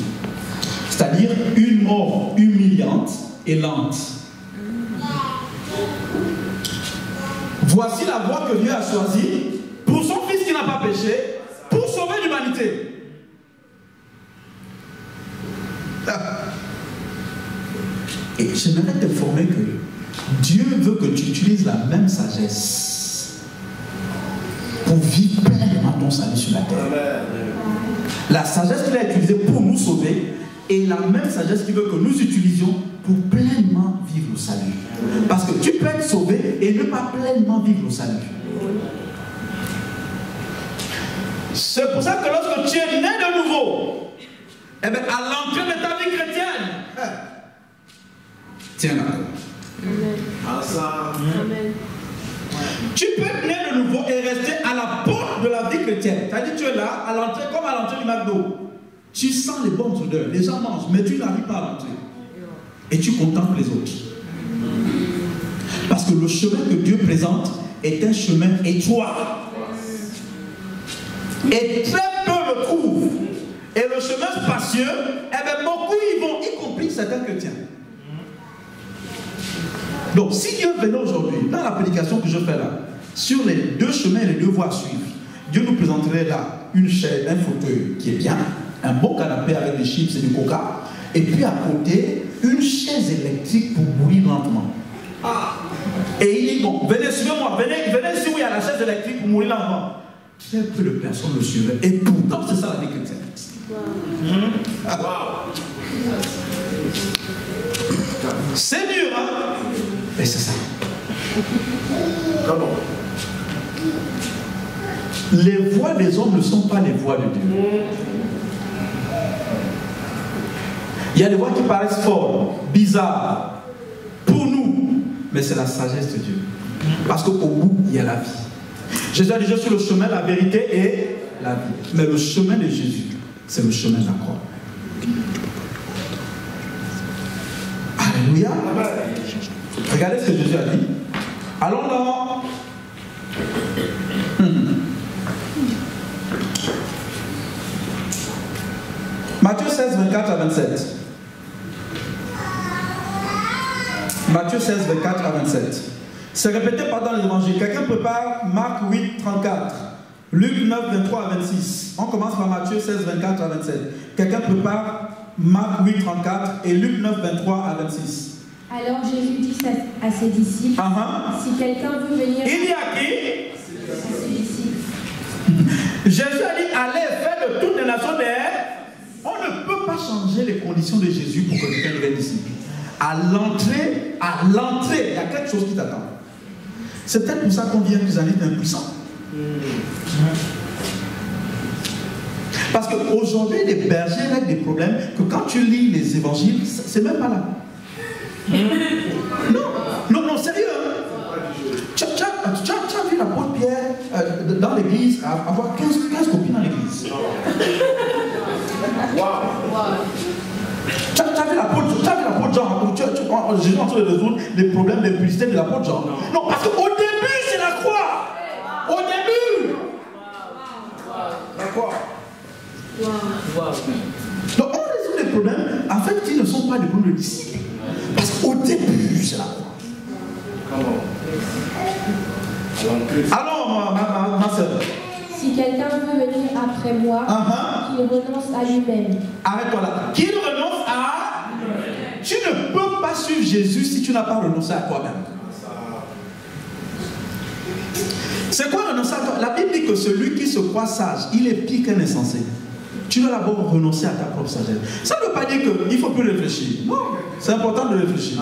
C'est-à-dire une mort humiliante et lente. Voici la voie que Dieu a choisie pour son fils qui n'a pas péché, pour sauver l'humanité. Et j'aimerais t'informer que Dieu veut que tu utilises la même sagesse pour vivre pleinement ton salut sur la terre. La sagesse qu'il a utilisée pour nous sauver est la même sagesse qu'il veut que nous utilisions pour pleinement vivre le salut. Parce que tu peux être sauvé et ne pas pleinement vivre le salut. C'est pour ça que lorsque tu es né de nouveau, eh bien, à l'entrée de ta vie chrétienne, tiens là. Amen. Tu peux être né de nouveau et rester à la porte de la vie chrétienne. C'est-à-dire que tu es là, à l'entrée, comme à l'entrée du McDo. Tu sens les bonnes odeurs, les gens mangent, mais tu n'arrives pas à rentrer. Et tu contemples les autres. Parce que le chemin que Dieu présente est un chemin étroit. Et très peu le trouvent. Et le chemin spacieux, eh bien, beaucoup y vont, y compris certains chrétiens. Donc, si Dieu venait aujourd'hui, dans la prédication que je fais là, sur les deux chemins et les deux voies à suivre, Dieu nous présenterait là une chaise, un fauteuil qui est bien, un beau canapé avec des chips et du coca, et puis à côté, une chaise électrique pour mourir lentement. Et il dit, bon, venez, suivez-moi, venez ici où il y a la chaise électrique pour mourir lentement. Très peu de personnes le suivaient. Et pourtant, c'est ça la vie chrétienne. C'est dur, hein? Et c'est ça. Comment? Les voix des hommes ne sont pas les voix de Dieu. Il y a des voix qui paraissent fortes, bizarres, pour nous, mais c'est la sagesse de Dieu. Parce qu'au bout, il y a la vie. Jésus a dit, je suis le chemin, la vérité et la vie. Mais le chemin de Jésus, c'est le chemin de la croix. Alléluia. Regardez ce que Jésus a dit. Allons dans Matthieu 16, 24 à 27. Matthieu 16, 24 à 27. C'est répété pendant l'évangile. Quelqu'un prépare Marc 8, 34. Luc 9, 23 à 26. On commence par Matthieu 16, 24 à 27. Quelqu'un prépare Marc 8, 34 et Luc 9, 23 à 26. Alors Jésus dit à ses disciples, si quelqu'un veut venir... Il dit à qui? À ses disciples. Jésus a dit, allez, faites de toutes les nations des... On ne peut pas changer les conditions de Jésus pour que quelqu'un devienne disciple. À l'entrée, il y a quelque chose qui t'attend. C'est peut-être pour ça qu'on vient des années d'impuissants. Parce qu'aujourd'hui, les bergers règlent des problèmes que quand tu lis les évangiles, c'est même pas là. Non, sérieux. Tu as vu l'apôtre Pierre dans l'église avoir 15 copines dans l'église. Tu as vu l'apôtre Jean, Jésus en train de résoudre les problèmes d'impudicité de l'apôtre Jean. Non, parce qu'au début, c'est la croix. Au début. La croix. Donc on résout les problèmes, en fait, qui ne sont pas des problèmes de disciples. Parce qu'au début, c'est la croix. Alors, ma soeur. Si quelqu'un veut venir après moi, qu'il renonce à lui-même. Arrête-toi là. Qu'il renonce à lui-même. Tu ne peux pas suivre Jésus si tu n'as pas renoncé à toi-même. C'est quoi renoncer à toi? La Bible dit que celui qui se croit sage, il est pire qu'un insensé. Tu dois d'abord renoncer à ta propre sagesse. Ça ne veut pas dire qu'il ne faut plus réfléchir. Non, c'est important de réfléchir.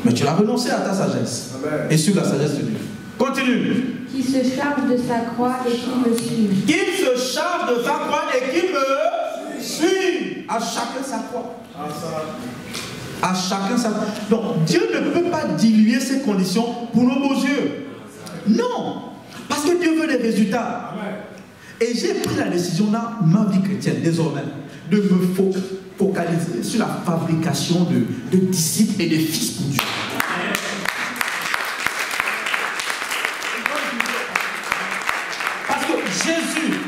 Mais tu as renoncé à ta sagesse. Et sur la sagesse de Dieu. Continue. Qui se charge de sa croix et qui me suit. Qui se charge de sa croix et qui me suit. À chacun sa croix. À chacun sa croix. Donc Dieu ne peut pas diluer ses conditions pour nos beaux yeux. Non. Parce que Dieu veut des résultats. Et j'ai pris la décision dans ma vie chrétienne désormais de me focaliser sur la fabrication de disciples et de fils pour Dieu. Parce que Jésus,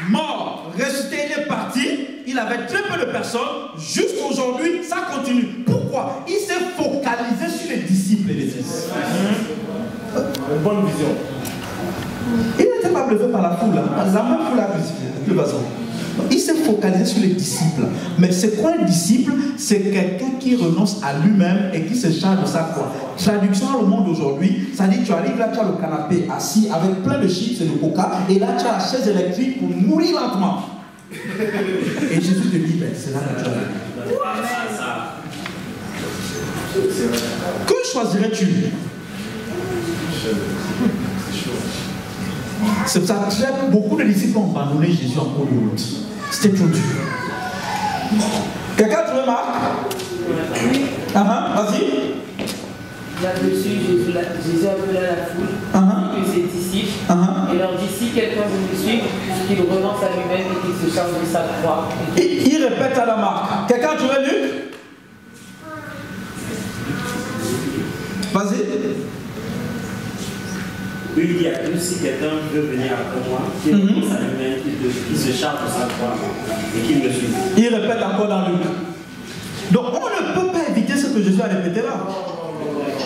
mort, ressuscité, il est parti, il avait très peu de personnes, jusqu'aujourd'hui, ça continue. Pourquoi? Il s'est focalisé sur les disciples et les fils. Une bonne vision. Il n'était pas bluffé par la foule, la même foule a crucifié, de toute façon. Il s'est focalisé sur les disciples. Mais c'est quoi un disciple? C'est quelqu'un qui renonce à lui-même et qui se charge de sa croix. Traduction dans le monde d'aujourd'hui, ça dit tu arrives là, tu as le canapé assis avec plein de chips et de coca, et là tu as la chaise électrique pour mourir lentement. Et Jésus te dit, ben, c'est là que tu as. Que choisirais-tu? C'est pour ça que beaucoup de disciples ont abandonné Jésus en cours de route. C'était trop dur. Quelqu'un a trouvé Marc? Vas-y. Là-dessus, Jésus appela la foule et ses disciples et leur dit, si quelqu'un veut me suivre, qu'il renonce à lui-même et qu'il se charge de sa croix. Il répète à la marque. Quelqu'un a trouvé Luc? Vas-y. Oui, il y a plus si quelqu'un veut venir après moi, qu'il renonce à lui-même, qu'il se charge de sa croix et qu'il me suive. Il répète encore dans Luc. Donc on ne peut pas éviter ce que Jésus a répété là.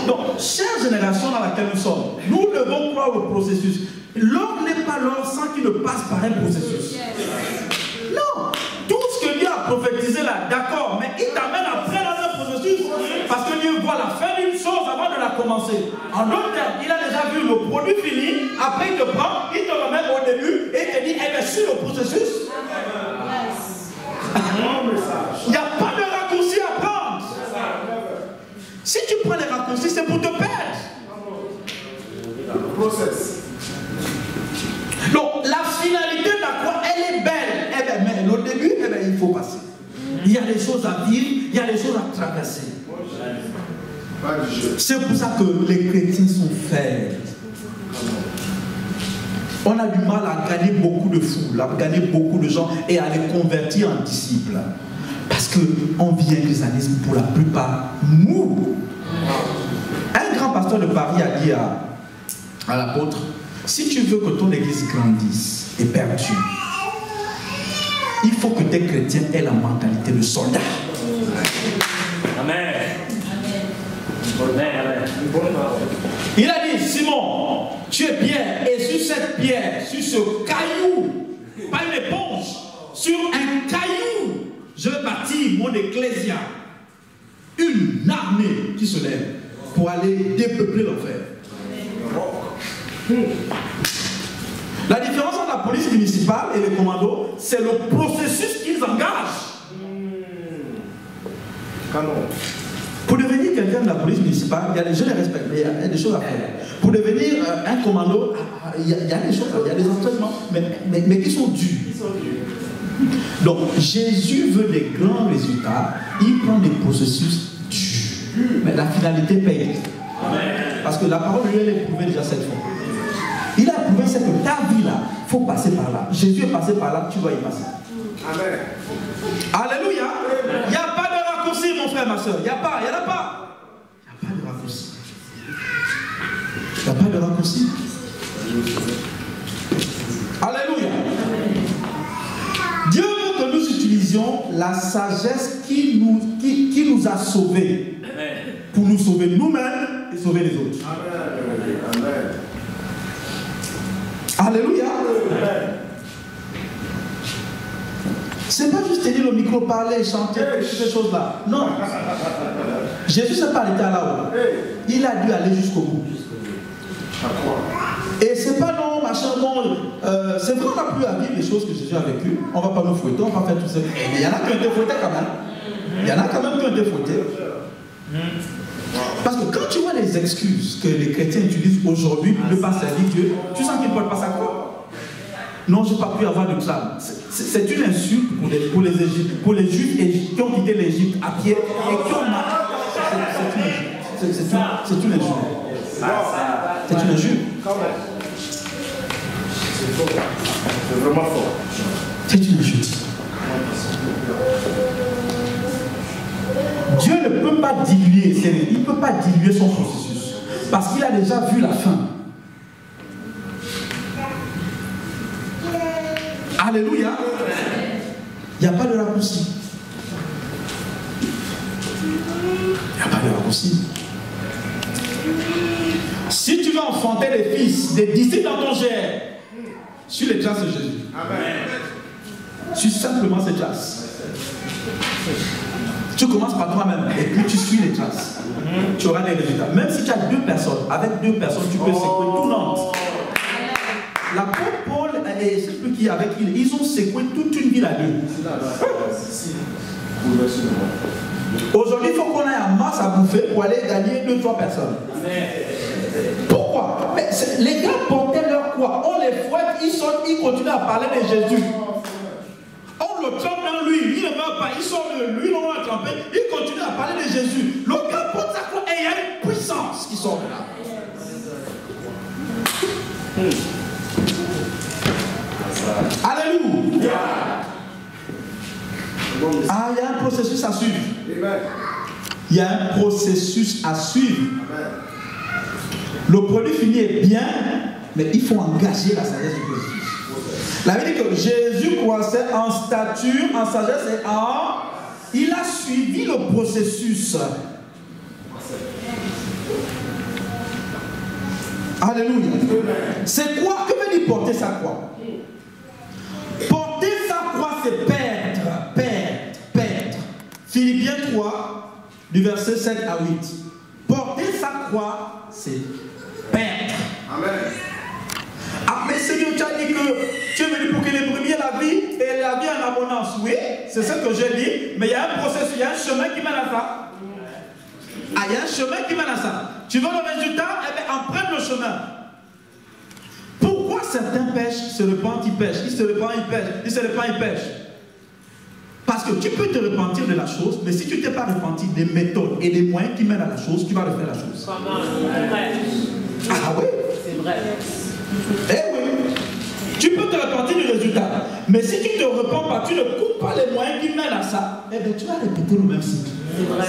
Donc, chère génération dans laquelle nous sommes, nous devons croire au processus. L'homme n'est pas l'homme sans qu'il ne passe par un processus. Non, tout ce que Dieu a prophétisé là, d'accord, mais il t'amène après dans un processus. Parce que Dieu voit la fin d'une chose avant de la commencer. En d'autres termes, il a déjà vu le produit fini, après il te prend, il te remet au début et il te dit, eh bien, sur le processus. Il n'y a pas de raccourci à prendre. Si tu prends les raccourcis, c'est pour te perdre. Donc, la finalité de la croix, elle est belle. Eh bien, mais au début, eh bien, il faut passer. Il y a des choses à vivre, il y a des choses à traverser. C'est pour ça que les chrétiens sont faibles. On a du mal à gagner beaucoup de foules, à gagner beaucoup de gens et à les convertir en disciples. Parce qu'on vit un christianisme pour la plupart mou. Un grand pasteur de Paris a dit à l'apôtre, si tu veux que ton église grandisse et perdure, il faut que tes chrétiens aient la mentalité de soldat. Amen. Il a dit, Simon, tu es pierre, et sur cette pierre, sur ce caillou, pas une éponge, sur un caillou, je vais bâtir mon ecclésia, une armée qui se lève pour aller dépeupler l'enfer. La différence entre la police municipale et les commandos, c'est le processus qu'ils engagent. Pour devenir quelqu'un de la police municipale, je les respecte, mais il y a des choses à faire. Pour devenir un commando, il y a des choses, il y a des entraînements, mais qui sont durs. Donc, Jésus veut des grands résultats, il prend des processus durs. Mais la finalité paye. Parce que la parole de Dieu, elle est prouvée déjà cette fois. Il a prouvé c'est que ta vie là, il faut passer par là. Jésus est passé par là, tu dois y passer. Amen. Alléluia. Il n'y a pas de raccourci, mon frère, ma soeur. Il n'y en a pas. Il n'y a pas de raccourci. Il n'y a pas de raccourci. Alléluia. Dieu veut que nous utilisions la sagesse qui nous a sauvés pour nous sauver nous-mêmes et sauver les autres. Amen. Alléluia. C'est pas juste tenir le micro, parler, chanter, toutes ces choses-là. Non. Jésus ne s'est pas arrêté là-haut. Il a dû aller jusqu'au bout. Et c'est pas non, machin, non. C'est vrai qu'on a pu vivre les choses que Jésus a vécues. On va pas nous fouetter, on va pas faire tout ça. Mais il y en a qui ont été fouettés quand même. Il y en a quand même qui ont été fouettés. Parce que quand tu vois les excuses que les chrétiens utilisent aujourd'hui pour ne pas servir Dieu, tu sens qu'ils ne portent pas sa croix. Non, je n'ai pas pu avoir de crâne. C'est une insulte pour les Juifs qui ont quitté l'Égypte à pied et qui ont marché. C'est une injure. C'est une injure. C'est vraiment fort. C'est une injure. Dieu ne peut pas diluer, il ne peut pas diluer son processus. Parce qu'il a déjà vu la fin. Alléluia. Il n'y a pas de raccourci. Il n'y a pas de raccourci. Si tu veux enfanter des fils, des disciples dans ton GR, suis les traces de Jésus. Amen. Suis simplement ces traces. Tu commences par toi-même et puis tu suis les traces. Tu auras des résultats. Même si tu as deux personnes, avec deux personnes, tu peux secouer tout Nantes. L'apôtre Paul et je ne sais plus qui avec lui, ils ont secoué toute une ville à lui. Aujourd'hui, il faut qu'on ait en masse à bouffer pour aller gagner 2-3 personnes. Pourquoi? Mais les gars portaient leur quoi? On les fouette, ils continuent à parler de Jésus. On le trempe dans lui, il ne meurt pas, il sort de lui, on l'a trempé, il continue à parler de Jésus. Le gars porte sa croix et il y a une puissance puissance qui sort de là. Alléluia. Ah, il y a un processus à suivre. Il y a un processus à suivre. Le produit fini est bien, mais il faut engager la sagesse du processus. La Bible dit que Jésus croissait en stature, en sagesse et en... Il a suivi le processus. Alléluia. C'est quoi? Que veut dire porter sa croix? Porter sa croix, c'est perdre. Philippiens 3, du verset 7 à 8. Porter sa croix, c'est perdre. Amen. Ah, mais Seigneur, tu as dit que tu es venu pour que les premiers la vie et la vie en abondance. Oui, c'est ce que j'ai dit, mais il y a un processus, il y a un chemin qui mène à ça. Ah, il y a un chemin qui mène à ça. Tu veux le résultat? Eh bien, emprunte le chemin. Pourquoi certains pêchent, se repentent, ils pêchent, ils se repentent, ils pêchent, ils se repentent, ils pêchent? Parce que tu peux te repentir de la chose, mais si tu ne t'es pas repenti des méthodes et des moyens qui mènent à la chose, tu vas refaire la chose. Comment? C'est vrai. Ah oui? C'est vrai. Eh oui. Tu peux te repentir du résultat, mais si tu ne te repens pas, tu ne coupes pas les moyens qui mènent à ça, eh bien tu vas répéter le même cycle. C'est vrai.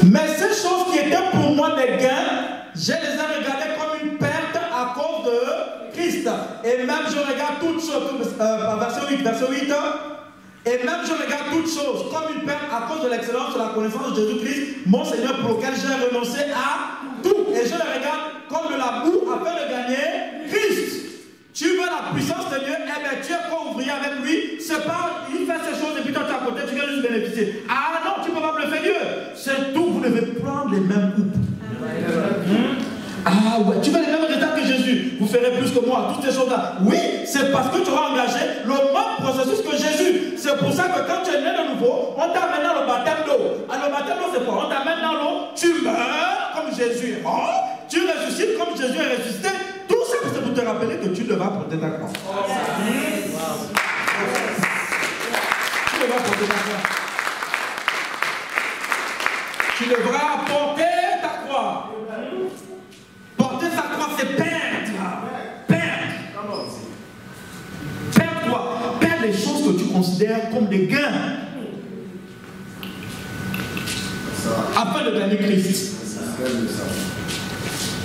Mais ces choses qui étaient pour moi des gains, je les ai regardées comme une perte à cause de Christ. Et même je regarde toutes choses, verset 8, et même je regarde toutes choses comme une perte à cause de l'excellence de la connaissance de Jésus-Christ, mon Seigneur, pour lequel j'ai renoncé à tout. Et je le regarde comme de la boue afin de gagner Christ. Tu veux la puissance de Dieu, eh bien tu es co-ouvrier avec lui. C'est pas, il fait ces choses et puis toi tu es à côté, tu viens juste bénéficier. Ah non, tu ne peux pas bluffer Dieu. C'est tout, vous devez prendre les mêmes coupes. Ah ouais, tu veux les mêmes résultats que Jésus, vous ferez plus que moi, toutes ces choses-là. Oui, c'est parce que tu auras engagé le même processus que Jésus. C'est pour ça que quand tu es né de nouveau, on t'amène dans le baptême d'eau. Alors le baptême d'eau c'est quoi? On t'amène dans l'eau, tu meurs comme Jésus est mort, tu ressuscites comme Jésus est ressuscité. Tout ça c'est pour te rappeler que tu devras porter ta croix. Tu devras porter ta croix. Tu devras porter ta croix. Porter sa croix, c'est perdre. Perdre quoi? Perdre les choses que tu considères comme des gains. Afin de gagner Christ.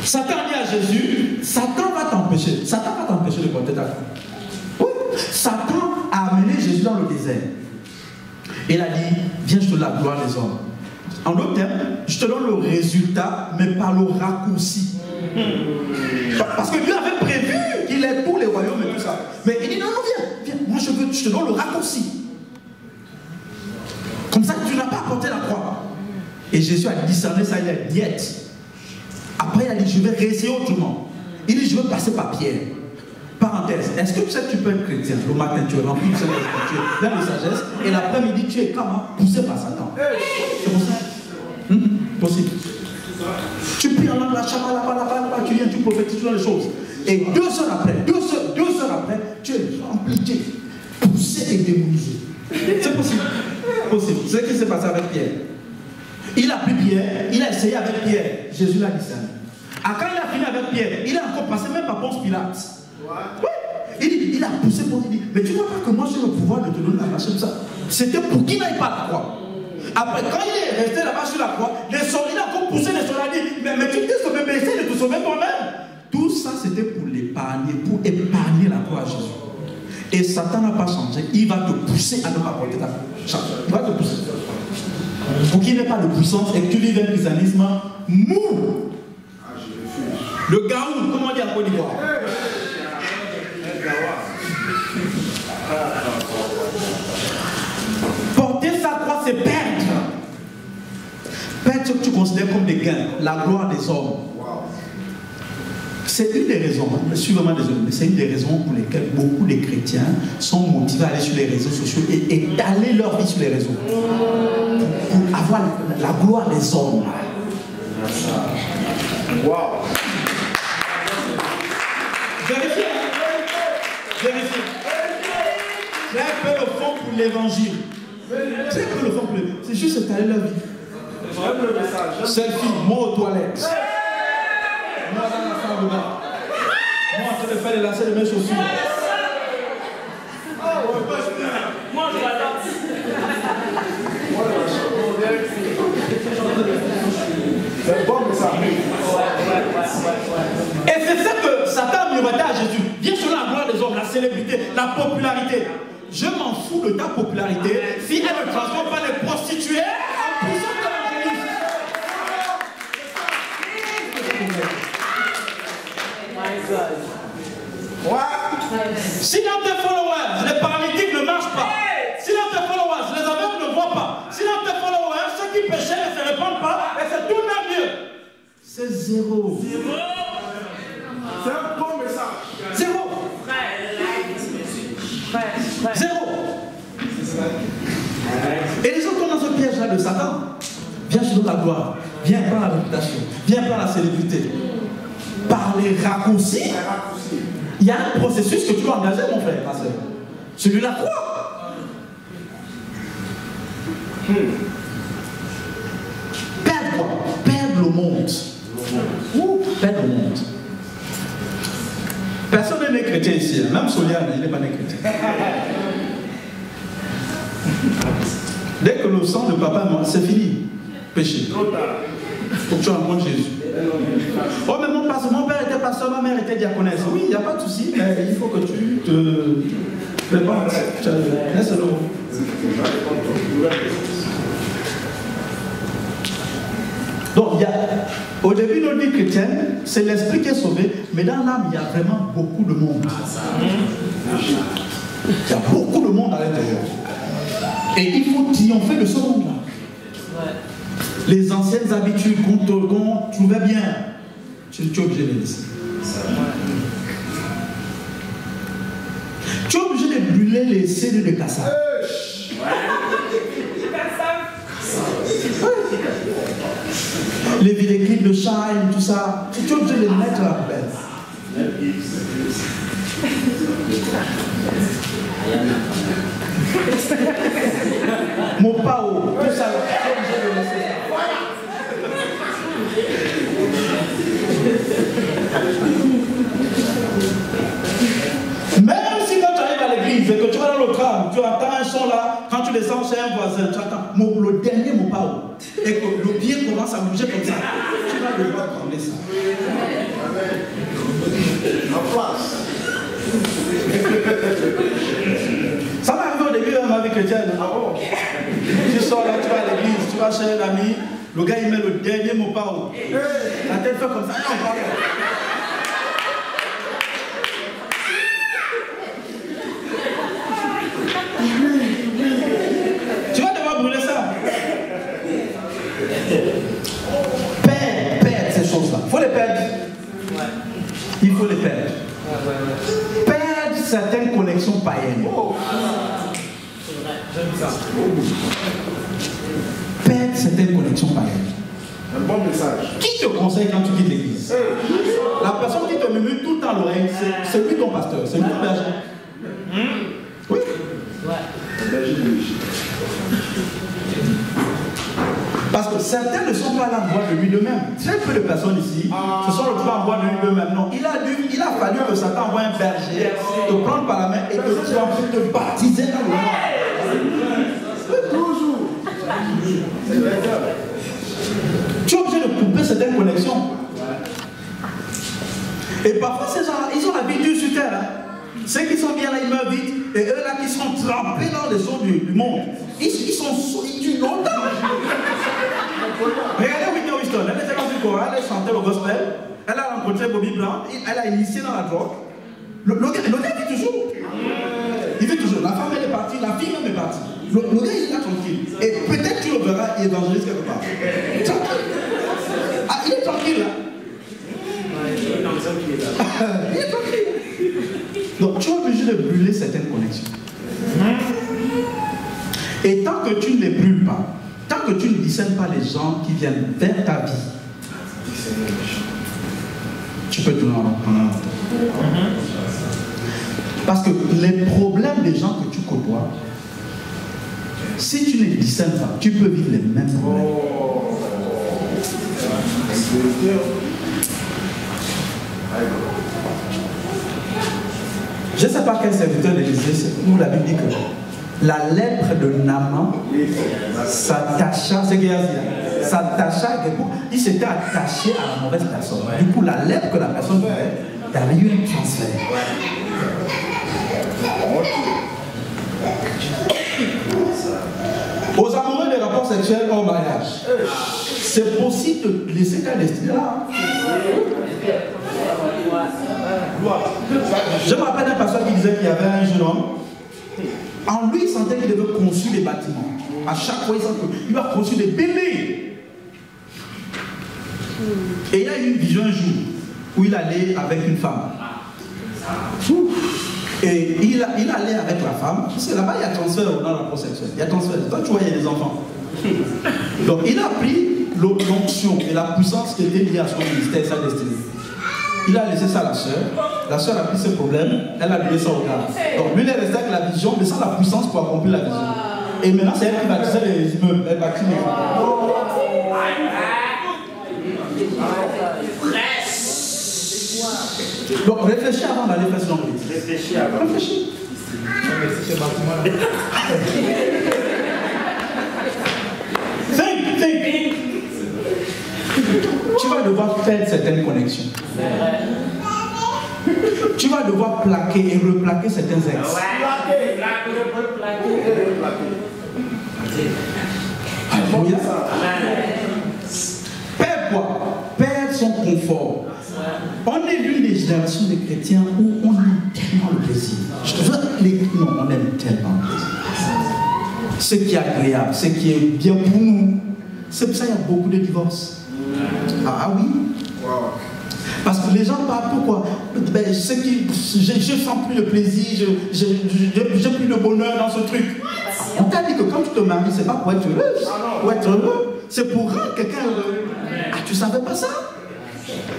Satan dit à Jésus, Satan va t'empêcher de porter ta croix. Oui. Satan a amené Jésus dans le désert. Il a dit, viens, je te donne la gloire des hommes. En d'autres termes, je te donne le résultat, mais par le raccourci. Parce que Dieu avait prévu qu'il ait tous les royaumes et tout ça. Mais il dit non, viens, moi je te donne le raccourci. Comme ça, tu n'as pas apporté la croix. Et Jésus a discerné ça, il a dit diète. Après, il a dit, je vais réessayer autrement. Il dit, je vais passer par Pierre. Parenthèse, est-ce que tu sais que tu peux être chrétien? Le matin, tu es rempli du Saint-Esprit, tu es plein de sagesse, et l'après-midi, tu es comment? Poussé par Satan. C'est possible. Possible. Tu pries en langue, la chama, là-bas, tu viens, tu prophétises toutes les choses. Et 2 heures après, tu es rempli, tu es poussé et démonisé. C'est possible. Possible. C'est ce qui s'est passé avec Pierre. Il a pris Pierre, il a essayé avec Pierre. Jésus l'a discerné. Quand il a fini avec Pierre, il a encore passé même par Ponce Pilate. Oui. Il a poussé pour lui dire, mais tu ne vois pas que moi j'ai le pouvoir de te donner la marche comme ça. C'était pour qu'il n'aille pas à la croix. Après, quand il est resté là-bas sur la croix, il a encore poussé les soldats, dit, mais tu t'es sauvé, mais essaie de te sauver toi-même. Tout ça, c'était pour l'épargner, pour épargner la croix à Jésus. Et Satan n'a pas changé. Il va te pousser à ne pas porter ta croix. Il va te pousser. Pour qu'il n'ait pas de puissance et que tu vives un christianisme mou. Le gaou, comment on dit en Côte d'Ivoire? Porter sa croix, c'est perdre. Perdre ce que tu considères comme des gains, la gloire des hommes. C'est une des raisons, je suis vraiment désolé, mais c'est une des raisons pour lesquelles beaucoup de chrétiens sont motivés à aller sur les réseaux sociaux et étaler leur vie sur les réseaux. Pour avoir la gloire des hommes. Wow. Vérifiez. J'ai un peu le fond pour l'évangile. C'est juste étaler leur vie. Selfie, moi aux toilettes. Moi dans la salle de bain. Moi en train de faire les lacets de mes chaussures. Moi, je l'adore. C'est bon, mais ça arrive. Et c'est ça que Satan miroitait à Jésus. Viens sur la gloire des hommes, la célébrité, la popularité. Je m'en fous de ta popularité si elle ne transforme pas les prostituées en puissance d'évangéliste. Si dans tes followers, les paralytiques ne marchent pas, si dans tes followers, les aveugles ne voient pas, si dans tes followers, ceux qui péchaient ne se répandent pas, et c'est tout même mieux. C'est zéro. C'est un bon message. Zéro. Zéro. Et les autres sont dans ce piège-là de Satan. Viens sur la gloire, viens par la réputation, viens par la célébrité. Par les raccourcis, il y a un processus que tu dois engager, mon frère, ma soeur. Celui de la croix. Perdre quoi? Perdre le monde. Perdre le monde. Personne n'est chrétien ici, hein. Même Soliane, il n'est pas né chrétien. Dès que le sang de papa est mort, c'est fini. Péché. Faut que tu rencontres Jésus. Oh, mais mon père était pasteur, ma mère était diaconesse. Oui, il n'y a pas de souci, mais il faut que tu te prépares. Laisse-le. Donc, au début, notre vie chrétienne, c'est l'esprit qui est sauvé, mais dans l'âme, il y a vraiment beaucoup de monde. Il y a beaucoup de monde à l'intérieur. Et il faut triompher de ce monde-là. Les anciennes habitudes qu'on trouvait bien, tu es obligé de laisser. Tu es obligé de brûler les CD de Kassab. Les vidéoclips de Shine, tout ça, tu es obligé de les mettre à la poubelle. Mon pao, tout ça, tu es obligé de laisser. Même si quand tu arrives à l'église et que tu vas dans le tram, tu entends un son là, quand tu descends chez un voisin, tu entends le dernier mot pao, et que le pied commence à bouger comme ça, tu vas devoir prendre ça. En place. Ça m'est arrivé au début de ma vie chrétienne. Tu sors là, tu vas à l'église, tu vas chez un ami, le gars il met le dernier mot pao. La tête fait comme ça, et on parle. Tu vas devoir brûler ça. Perdre ces choses-là. Il faut les perdre. Il faut les perdre. Perdre certaines connexions païennes. Perdre certaines connexions païennes. Un bon message. Qui te conseille quand tu quittes l'église? La personne qui te murmure tout le temps à l'oreille, c'est lui ton pasteur, c'est lui ton berger. Oui. Parce que certains ne sont pas là en voie de lui d'eux-mêmes. Très peu de personnes ici se sont retrouvées en voie de lui d'eux-mêmes. Non, il a fallu que Satan envoie un berger, te prendre par la main et que tu vas te baptiser dans le nom. Toujours. Tu es obligé de couper certaines connexions. Et parfois, ces gens-là, ils ont la vie dure sur terre. Hein. Ceux qui sont bien là, ils meurent vite. Et eux là qui sont trempés dans les eaux du monde, ils durent longtemps. Regardez Whitney Houston, elle était dans une chorale, elle chantait le gospel. Elle a rencontré Bobby Brown, elle a initié dans la drogue. Le gars vit toujours. Il vit toujours. La femme elle est partie, la fille même est partie. Le gars il est là tranquille. Et peut-être tu le verras, il évangélise quelque part. Tranquille. Ah, il est tranquille là. Il est tranquille. Donc tu es obligé de brûler certaines connexions. Et tant que tu ne les brûles pas, tant que tu ne discernes pas les gens qui viennent vers ta vie, tu peux tourner en rond. Parce que les problèmes des gens que tu côtoies, si tu ne les discernes pas, tu peux vivre les mêmes problèmes. Je ne sais pas quel serviteur d'Élysée, où la Bible dit que la lèpre de Naaman s'attacha, c'est s'attacha, il s'était attaché à la mauvaise personne. Du coup, la lèpre que la personne avait, il y avait eu un transfert. Aux amoureux des rapports sexuels au mariage, c'est possible de laisser ta destinée là. Je me rappelle d'un pasteur qui disait qu'il y avait un jeune homme. En lui, il sentait qu'il devait construire des bâtiments. À chaque fois, il sentait qu'il va construire des bébés. Et il a eu une vision un jour où il allait avec une femme. Et il allait avec la femme. Parce que là-bas, il y a transfert dans le rapport sexuel. Il y a transfert. Toi, tu vois, il y a des enfants. Donc, il a pris l'onction et la puissance qui était liée à son ministère et sa destinée. Il a laissé ça à la sœur. La sœur a pris ses problèmes. Elle a donné ça au gars. Donc, lui, il est resté avec la vision, mais sans la puissance pour accomplir la vision. Et maintenant, c'est elle qui bâtissait les immeubles. Elle bâtit les immeubles. Donc, réfléchis avant d'aller faire ce genre de choses. Réfléchis avant. Réfléchis. Think. Tu vas devoir faire certaines connexions. Tu vas devoir plaquer et replaquer certains ex. Alléluia. Perdre quoi? Perdre son confort. On est l'une des générations des chrétiens où on aime tellement le plaisir. Non, on aime tellement le plaisir. Ce qui est agréable, ce qui est bien pour nous. C'est pour ça qu'il y a beaucoup de divorces. Ah oui. Parce que les gens parlent pourquoi? Ben, je sens plus de plaisir, j'ai plus de bonheur dans ce truc. On t'a dit que quand tu te maries, c'est pas pour être heureuse, pour être heureux, c'est pour rendre quelqu'un heureux. Ah, tu savais pas ça?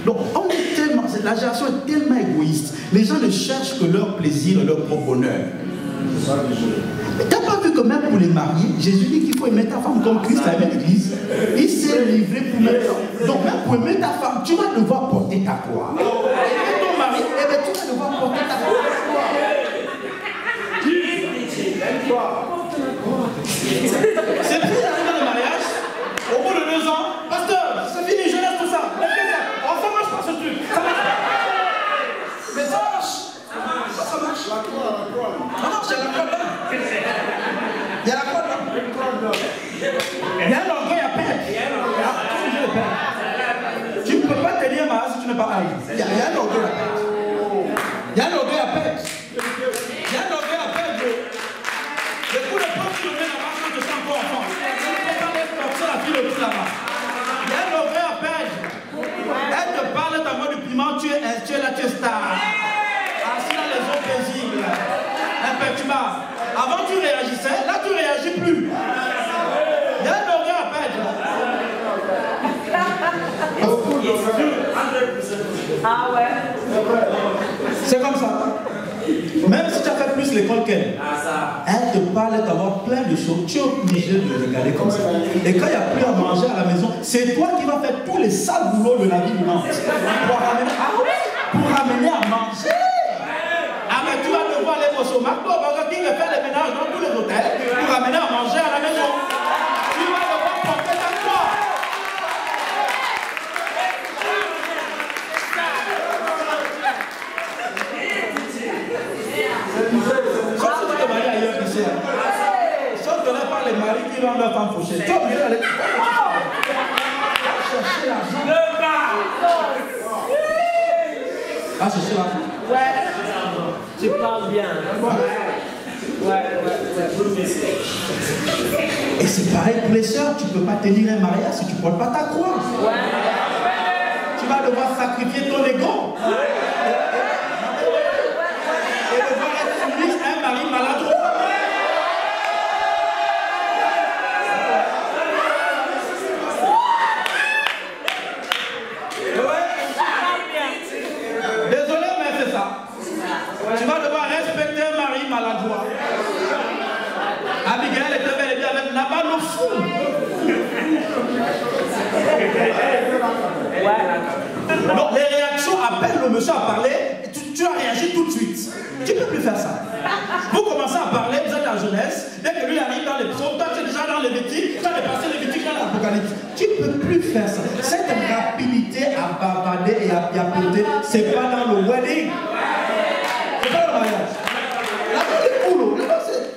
Donc, on est tellement, la génération est tellement égoïste. Les gens ne cherchent que leur plaisir et leur propre bonheur. T'as pas vu que même pour les mariés, Jésus dit qu'il faut aimer ta femme comme Christ a aimé l'Église. Il s'est livré pour mettre ça. Donc même pour aimer ta femme, tu vas devoir porter ta croix. Et ton mari, eh bien, tu vas devoir porter ta croix. C'est plus arrivé dans le mariage, au bout de 2 ans, pasteur, c'est fini, je laisse tout ça. Oh, ça marche pas ce truc. Ça marche pas. Mais ça marche. Ça marche. Ça marche, il y a la croix là. Il y a la croix là. Il y a un orgueil à perdre. Tu ne peux pas tenir ma si tu n'es pas haï. Il y a un orgueil à perdre. Il y a un orgueil à perdre. Il y a un orgueil à perdre. Le coup de poing que tu mets là-bas quand tu es encore enfant. Tu ne peux pas mettre comme ça la fille le plus là-bas. Il y a un orgueil à perdre. Elle te parle ta main du piment, tu es là, tu es star. Assis dans les eaux paisibles. Imperturbable. Avant tu réagissais, là tu réagis plus. Il y a un orgueil à perdre. Ah ouais. C'est comme ça. Même si tu as fait plus l'école qu'elle, elle te parle d'avoir plein de choses, tu es obligé de le regarder comme ça. Et quand il n'y a plus à manger à la maison, c'est toi qui vas faire tous les sales boulots de la vie du monde. Pour ramener à manger. Ah mais tu vas devoir aller au McDo, Burger King et faire les ménages dans tous les hôtels pour ramener à manger à la maison. Tu vas devoir porter ta croix. Sauf si tu te maries ailleurs ici. Sauf que là par les maris qui vendent leur femme fauchée. Tu es obligé d'aller chercher l'argent. Ah, chercher l'argent. Ouais. Tu parles bien. Ouais. Et c'est pareil pour les sœurs, tu ne peux pas tenir un mariage si tu ne portes pas ta croix. Tu vas devoir sacrifier ton ego. Et devoir être soumise à un mari maladroit. Désolé, mais c'est ça. Tu vas devoir respecter un mari maladroit. Abigail était bel et bien avec Nabal le fou. Non, les réactions appellent le monsieur à parler, et tu as réagi tout de suite. Tu ne peux plus faire ça. Vous commencez à parler, vous êtes dans la jeunesse, dès que lui arrive dans les psaumes, toi tu es déjà dans les Lévitique, tu as dépassé les Lévitique dans l'Apocalypse. Tu ne peux plus faire ça. Cette rapidité à bavarder et à piapoter, ce n'est pas dans le wedding. C'est pas le mariage. La vie est cool.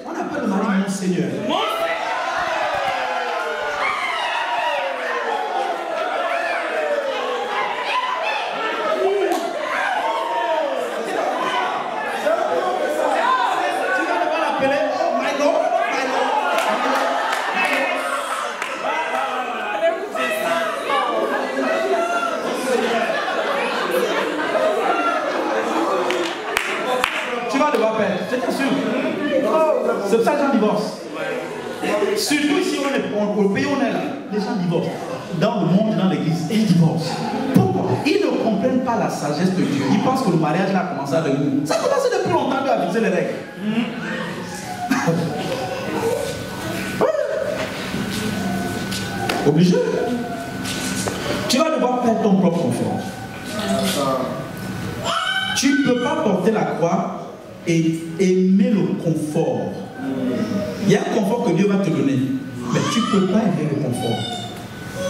On appelle le mari mon Seigneur. C'est pour ça que les gens divorcent. Surtout ici, au pays où on est là, les gens divorcent. Dans le monde, dans l'église, ils divorcent. Pourquoi? Ils ne comprennent pas la sagesse de Dieu. Ils pensent que le mariage là a commencé avec nous. Ça a commencé depuis longtemps à aviser les règles. Obligé. Tu vas devoir perdre ton propre confort. Tu ne peux pas porter la croix et aimer le confort. Il y a un confort que Dieu va te donner, mais tu ne peux pas aimer le confort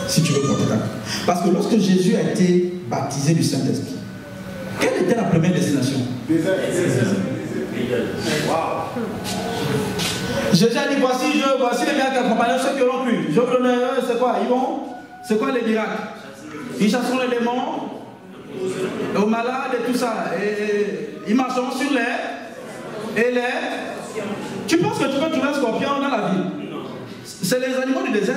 si tu veux porter ta croix. Parce que lorsque Jésus a été baptisé du Saint-Esprit, quelle était la première destination? Jésus a dit, voici les miracles accompagnés, ceux qui auront cru. Je vous donne, c'est quoi? Ils vont? C'est quoi les miracles? Ils chasseront les démons, aux malades et tout ça. Et ils marcheront sur l'air. Et l'air. Tu penses que tu peux trouver un scorpion dans la ville? C'est les animaux du désert.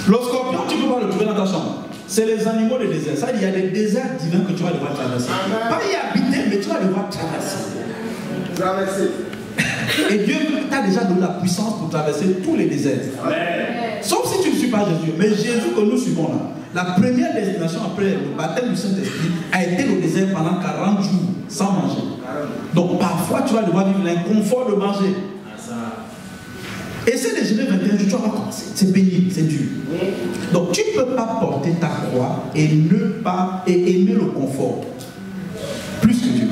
Le scorpion, tu ne peux pas le trouver dans ta chambre. C'est les animaux du désert. Ça, il y a des déserts divins que tu vas devoir traverser. Pas y habiter, mais tu vas devoir traverser. Et Dieu t'a déjà donné la puissance pour traverser tous les déserts. Sauf si tu ne suis pas Jésus. Mais Jésus que nous suivons là, la première destination après le baptême du Saint-Esprit a été le désert pendant 40 jours sans manger. Donc parfois tu vas devoir vivre l'inconfort de manger. Essaie de gérer 21 jours, tu vas voir, c'est pénible, c'est dur. Donc tu ne peux pas porter ta croix et aimer le confort plus que Dieu.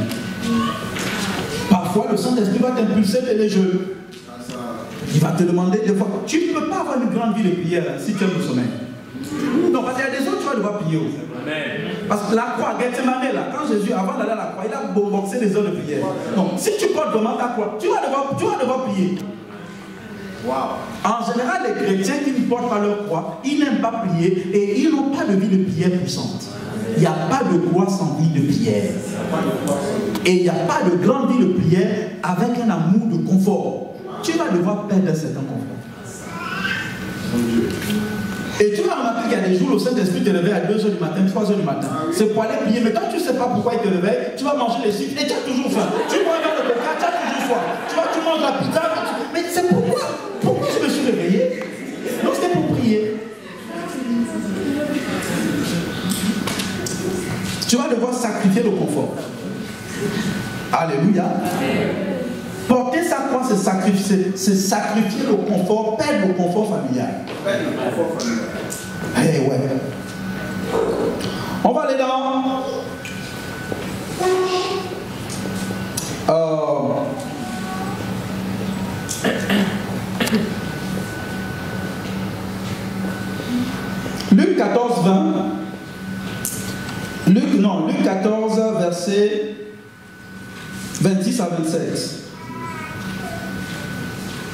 Parfois le Saint-Esprit va t'impulser vers les jeux. Il va te demander des fois, tu ne peux pas avoir une grande vie de prière si tu aimes le sommeil. Non, parce qu'il y a des autres, tu vas devoir prier. Parce que la croix, Gethsemane là, quand Jésus, avant d'aller à la croix, il a boxé les heures de prière. Donc, si tu portes vraiment ta croix, tu vas devoir prier. En général, les chrétiens qui ne portent pas leur croix, ils n'aiment pas prier et ils n'ont pas de vie de prière puissante. Il n'y a pas de croix sans vie de prière. Et il n'y a pas de grande vie de prière avec un amour de confort. Tu vas devoir perdre un certain confort. Et tu vas remarquer qu'il y a des jours où le Saint-Esprit te réveille à 2h du matin, 3h du matin. C'est pour aller prier, mais quand tu ne sais pas pourquoi il te réveille, tu vas manger les chiffres et tu as toujours faim. Tu bois dans le coca, tu as toujours soif. Tu manges la pizza, mais c'est pourquoi? Pourquoi je me suis réveillé? Donc c'était pour prier. Tu vas devoir sacrifier le confort. Alléluia. Porter sa croix, c'est sacrifier le confort, perdre le confort familial. Eh ouais. On va aller dans Luc 14, 20. Luc 14, verset 26 à 27.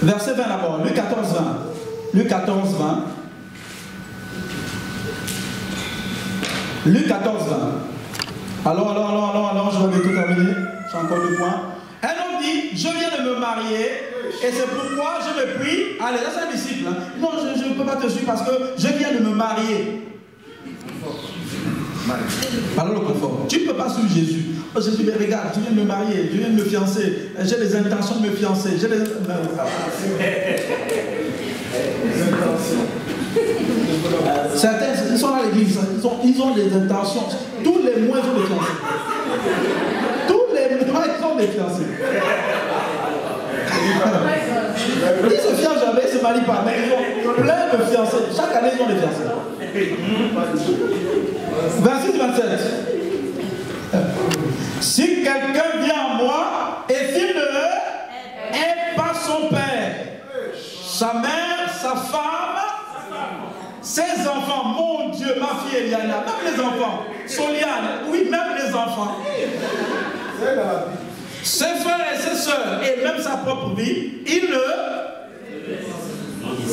Verset 20 d'abord, Luc 14, 20. Luc 14, 20. Luc 14, 20. Alors, je vais bientôt terminer. J'ai encore 2 points. Un homme dit, je viens de me marier et c'est pourquoi je me prie. Allez, là c'est un disciple. Hein. Non, je ne peux pas te suivre parce que je viens de me marier. Alors le confort. Tu ne peux pas suivre Jésus. Oh, Jésus, mais regarde, je viens de me marier, je viens de me fiancer, j'ai les intentions de me fiancer, j'ai les... Certains, ils sont à l'église, ils ont des intentions. Tous les mois, ils ont des fiancés. Tous les mois, ils ont des fiancés. Ils se fiancent jamais, ils ne se marient pas, mais ils ont plein de fiancés. Chaque année, ils ont des fiancés. 26, 27. Si quelqu'un vient à moi et s'il ne aime pas son père, sa mère, sa femme, ses enfants, mon Dieu, ma fille Eliana, même les enfants, Soliane, oui, même les enfants, ses frères et ses soeurs, et même sa propre vie, il ne...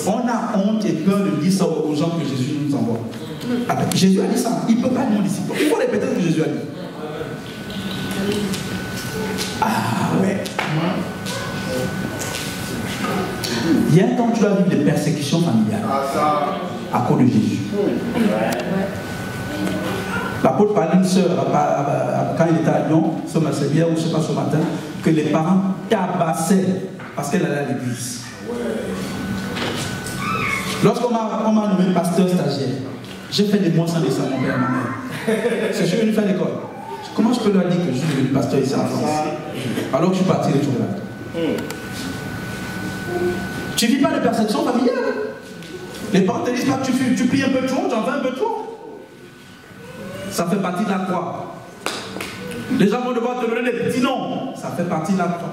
On a honte et peur de dire ça aux gens que Jésus nous envoie. Ah ben, Jésus a dit ça, il ne peut pas être mon disciple. Il faut répéter ce que Jésus a dit. Ah ouais. Il y a un temps où tu dois vivre des persécutions familiales à cause de Jésus. L'apôtre parlait d'une soeur quand il était à Lyon, ce matin, ou je ne sais pas ce matin, que les parents tabassaient parce qu'elle allait à l'église. Lorsqu'on m'a nommé pasteur stagiaire, j'ai fait des mois sans laisser mon père et ma mère. C'est je suis venu faire l'école. Comment je peux leur dire que je suis devenu pasteur ici en France alors que je suis parti de tout là? Tu ne vis pas de perception familiale. Les parents te disent pas que tu pries un peu trop, tu en fais un peu trop. Ça fait partie de la croix. Les gens vont devoir te donner des petits noms. Ça fait partie de la croix.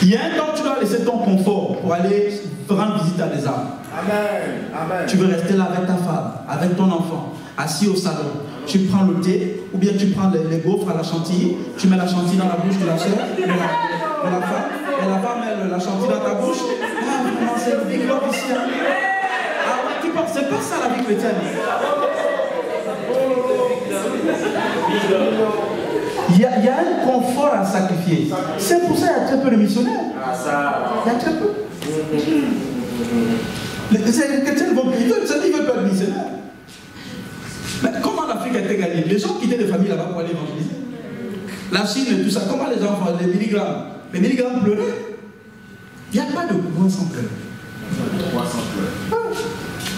Il y a un temps où tu dois laisser ton confort pour aller rendre visite à des âmes. Amen. Amen. Tu veux rester là avec ta femme, avec ton enfant, assis au salon. Tu prends le thé, ou bien tu prends les gaufres à la chantilly, tu mets la chantilly dans la bouche de la soeur, de la femme, et la femme met la chantilly dans ta bouche. Ah, comment c'est le big love ici, hein? Ah, tu penses, c'est pas ça la vie chrétienne. Il y a un confort à sacrifier. C'est pour ça qu'il y a très peu de missionnaires. Il y a très peu. Les chrétiens vont ils veulent pas de missionnaires. Mais comment l'Afrique a été gagnée? Les gens quittaient les familles là-bas pour aller évangéliser. La Chine et tout ça, comment les enfants, les milligrammes pleuraient. Il n'y a pas de courant sans pleurs.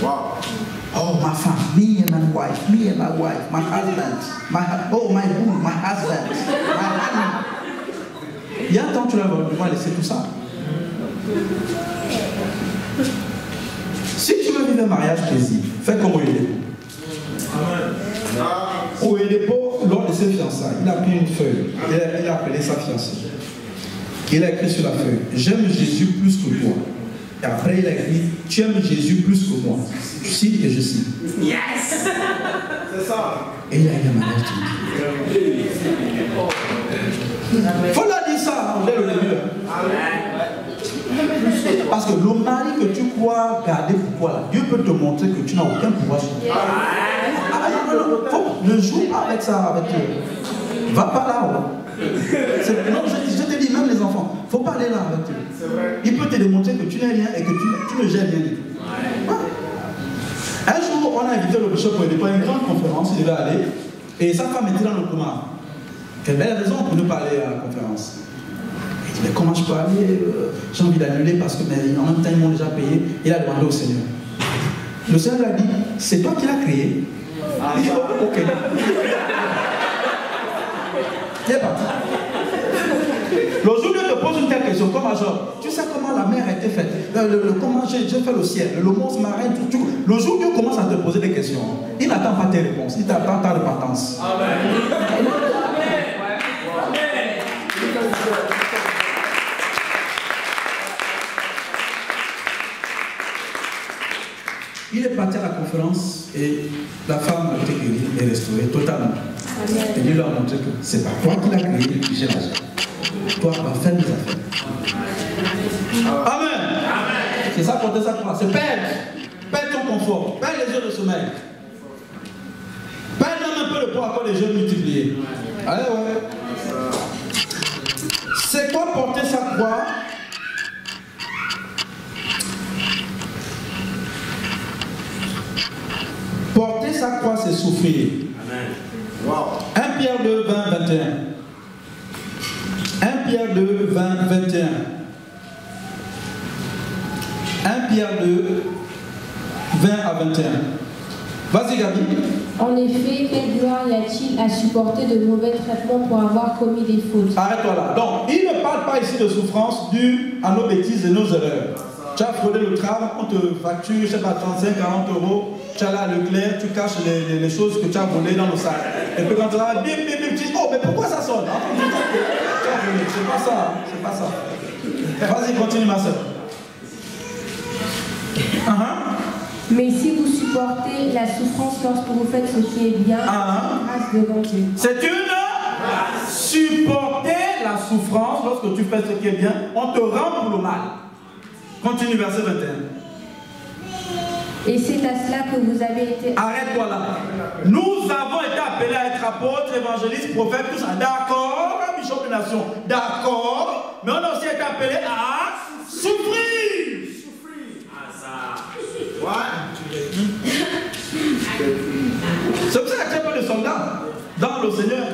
Wow. Oh, my femme, me and my wife, my husband, my boo, my husband, my honey. Il y a un temps où tu vas laisser tout ça. Si tu veux vivre un mariage plaisir, fais comme Oyedepo. Oyedepo, lors de ses fiançailles, il a pris une feuille, il a appelé sa fiancée. Il a écrit sur la feuille, j'aime Jésus plus que toi. Et après, il a écrit, tu aimes Jésus plus que moi. Je cite et je cite. Yes! C'est ça. Et il a eu un mariage. Il faut leur dire ça, dès le début. Parce que le mari que tu crois garder pour toi, là, Dieu peut te montrer que tu n'as aucun pouvoir sur lui. Ne joue pas avec ça, avec eux. Va pas là-haut. Non, je te dis, même les enfants, il ne faut pas aller là avec eux. Il peut te démontrer que tu n'es rien et que tu ne gères rien du tout. Un jour, on a invité le bishop pour une grande conférence, il devait aller, et sa femme était dans le coma. Quelle belle raison pour ne pas aller à la conférence. Il dit, mais comment je peux aller? J'ai envie d'annuler parce que mais, en même temps, ils m'ont déjà payé. Il a demandé au Seigneur. Le Seigneur lui a dit, c'est toi qui l'as créé. Il dit, ok. Il est parti. Le jour où Dieu te pose une telle question, comme Job, tu sais comment la mer a été faite, comment j'ai fait le ciel, le monstre marin, tout. Le jour où Dieu commence à te poser des questions, il n'attend pas tes réponses, il t'attend ta repentance. Amen. Il est parti à la conférence et la femme a été guérie et restaurée totalement. Et Dieu lui a montré que c'est pas toi qui l'as créé, j'ai l'argent. Toi, va faire mes affaires. Amen. C'est ça porter sa croix. C'est perdre. Perdre ton confort. Perdre les heures de sommeil. Perdre même un peu le poids à cause des jeunes multipliés. Allez, ouais. C'est quoi porter sa croix? Porter sa croix, c'est souffrir. Amen. Wow. 1 Pierre 2, 20, 21. 1 Pierre 2, 20, 21. 1 Pierre 2, 20 à 21. Vas-y, Gabi. En effet, quelle gloire y a-t-il à supporter de mauvais traitements pour avoir commis des fautes? Arrête-toi là. Donc, il ne parle pas ici de souffrance due à nos bêtises et nos erreurs. Tu as fraudé le tram, on te facture, je ne sais pas, 35, 40 €. Tu as là à Leclerc, tu caches les choses que tu as volées dans le sac. Et puis quand tu as bim, bim, bim, tu dis, oh, mais pourquoi ça sonne? C'est pas ça, c'est pas ça. Vas-y, continue, ma soeur. Mais si vous supportez la souffrance lorsque vous faites ce qui est bien, grâce devant Dieu. C'est une supporter la souffrance lorsque tu fais ce qui est bien, on te rend pour le mal. Continue, verset 21. Et c'est à cela que vous avez été... Arrête-toi là. Nous avons été appelés à être apôtres, évangélistes, prophètes, tout ça. D'accord, bishop de nation. D'accord. Mais on a aussi été appelés à souffrir. C'est pour ça qu'il y a pas de soldats dans le Seigneur.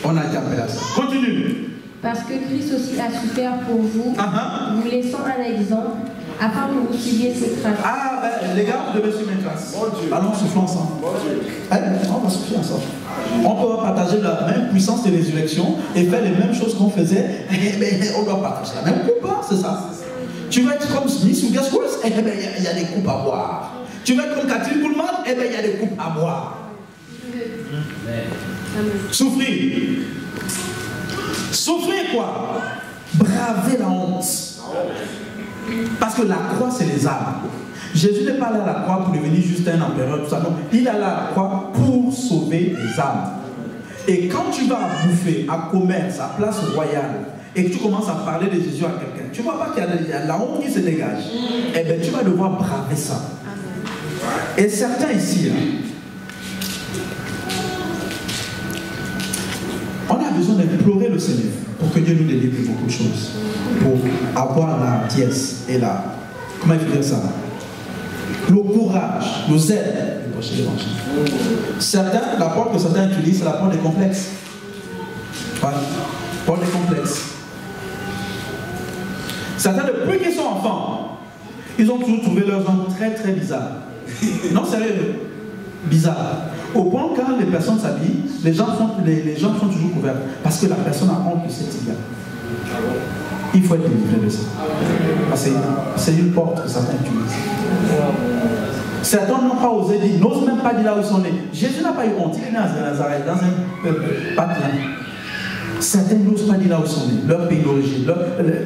On a été appelés à ça. Continue. Parce que Christ aussi a souffert pour vous, vous laissant un exemple, afin que vous suiviez ses traces. Ah, les gars, vous devez suivre mes traces. Allons souffler ensemble. On va souffler ensemble. On peut partager la même puissance de résurrection et faire les mêmes choses qu'on faisait. On doit partager la même coupe, c'est ça. Tu vas être comme Smith ou Gascoigne, il y a des coupes à boire. Tu vas être comme Catherine Pullman, il y a des coupes à boire. Souffrir. Souffrir quoi? Braver la honte. Parce que la croix, c'est les âmes. Jésus n'est pas allé à la croix pour devenir juste un empereur, tout ça. Non, il est allé à la croix pour sauver les âmes. Et quand tu vas à bouffer, à commerce, à place royale, et que tu commences à parler de Jésus à quelqu'un, tu ne vois pas qu'il y a la honte qui se dégage. Eh bien, tu vas devoir braver ça. Et certains ici, on a besoin d'implorer le Seigneur pour que Dieu nous délivre de beaucoup de choses. Pour avoir la pièce et la... Comment il faut dire ça? Le courage, le zèle de prêcher l'évangile. Certains, la porte que certains utilisent, c'est la porte des complexes. Voilà. Porte des complexes. Certains, depuis qu'ils sont enfants, ils ont toujours trouvé leurs gens très très bizarres. Non, sérieux, bizarre. Au point que quand les personnes s'habillent, les gens sont toujours couverts. Parce que la personne a honte de cette idée. Il faut être délivré de ça. C'est une porte que certains utilisent. Certains n'ont pas osé dire, n'osent même pas dire là où ils sont nés. Jésus n'a pas eu honte. Il est né à Nazareth, dans un peuple patelin. Certains n'osent pas dire là où ils sont nés, leur pays d'origine,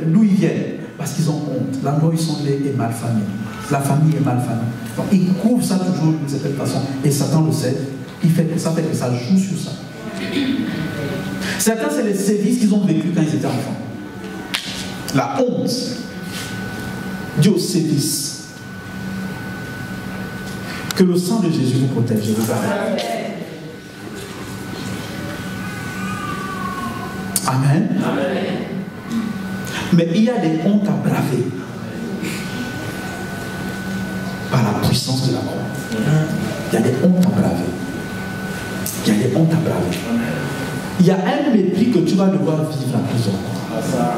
d'où ils viennent. Parce qu'ils ont honte. L'endroit où ils sont nés est mal famé. La famille est mal famée. Donc ils couvrent ça toujours d'une certaine façon. Et Satan le sait. Ça fait que ça joue sur ça. Certains, c'est les sévices qu'ils ont vécu quand ils étaient enfants. La honte. Dieu au sévice. Que le sang de Jésus vous protège. Amen. Amen. Mais il y a des hontes à braver par la puissance de la croix. Il y a des hontes à braver. Il y a des hontes à braver. Il y a un mépris que tu vas devoir vivre à plusieurs fois.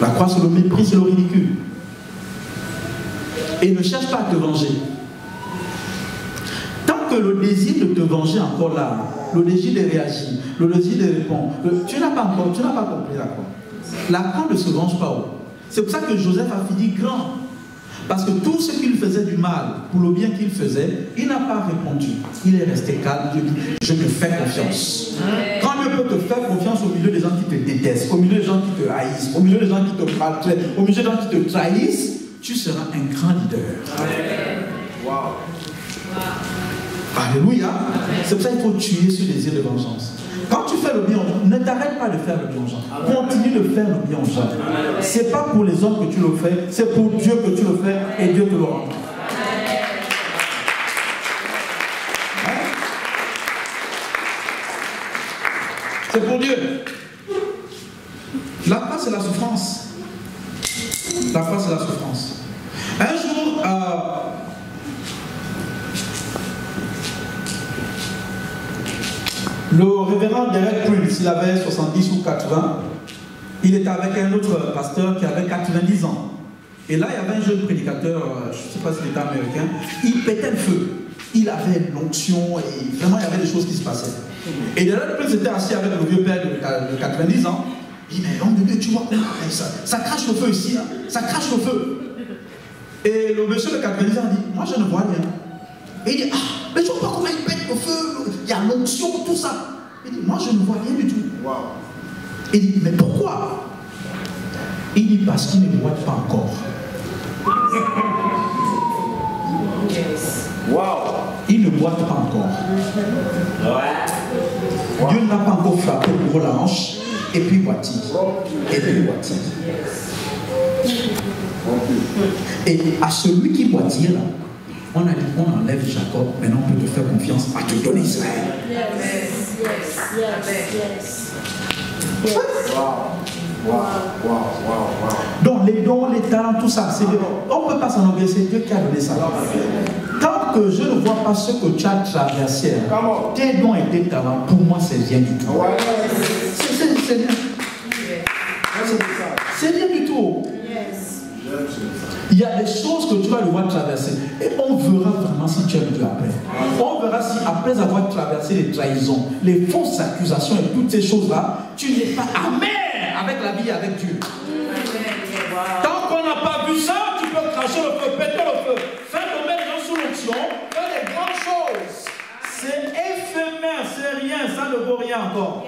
La croix, c'est le mépris, c'est le ridicule. Et ne cherche pas à te venger. Tant que le désir de te venger est encore là, le désir de réagir, le désir de répondre, tu n'as pas compris la croix. La croix ne se venge pas. C'est pour ça que Joseph a fini grand. Parce que tout ce qu'il faisait du mal, pour le bien qu'il faisait, il n'a pas répondu. Il est resté calme. Dieu dit, je te fais confiance. Quand Dieu peut te faire confiance au milieu des gens qui te détestent, au milieu des gens qui te haïssent, au milieu des gens qui te maltraitent, au milieu des gens qui te trahissent, tu seras un grand leader. Wow. Alléluia. C'est pour ça qu'il faut tuer ce désir de vengeance. Quand tu fais le bien aux gens, ne t'arrête pas de faire le bien aux gens. Continue de faire le bien aux gens. Ce n'est pas pour les hommes que tu le fais, c'est pour Dieu que tu le fais et Dieu te le rend. C'est pour Dieu. La croix, c'est la souffrance. La croix, c'est la souffrance. Un jour, le révérend Derek Prince, il avait 70 ou 80, il était avec un autre pasteur qui avait 90 ans. Et là, il y avait un jeune prédicateur, je ne sais pas s'il était américain, il pétait le feu. Il avait l'onction et vraiment, il y avait des choses qui se passaient. Et Derek Prince était assis avec le vieux père de 90 ans. Il dit, mais homme de Dieu, tu vois, ça crache le feu ici, là. Ça crache le feu. Et le monsieur de catalyseur dit, moi je ne vois rien. Et il dit, ah, mais je ne vois pas comment il pète le feu, il y a l'onction, tout ça. Il dit, moi je ne vois rien du tout. Wow. Il dit, mais pourquoi? Il dit, parce qu'il ne boite pas encore. Wow. Il ne boite pas encore. Dieu n'a pas encore frappé pour la hanche, et puis boitille. Et puis boitille. Et à celui qui boitille là, on a dit, on enlève Jacob, maintenant on peut te faire confiance à te donner Israël. Donc les dons, les talents, tout ça, c'est on ne peut pas s'en enlever, c'est Dieu qui a donné ça. Tant que je ne vois pas ce que tu as traversé, tes dons et tes talents, pour moi c'est rien du tout. C'est rien. C'est rien du tout. Il y a des choses que tu vas devoir traverser. Et on verra vraiment si tu aimes Dieu après. On verra si après avoir traversé les trahisons, les fausses accusations et toutes ces choses-là, tu n'es pas amer avec la vie, avec Dieu. Tant qu'on n'a pas vu ça, tu peux cracher le feu, péter le feu, faire tomber les gens sous l'onction, faire des grandes choses. C'est éphémère, c'est rien, ça ne vaut rien encore.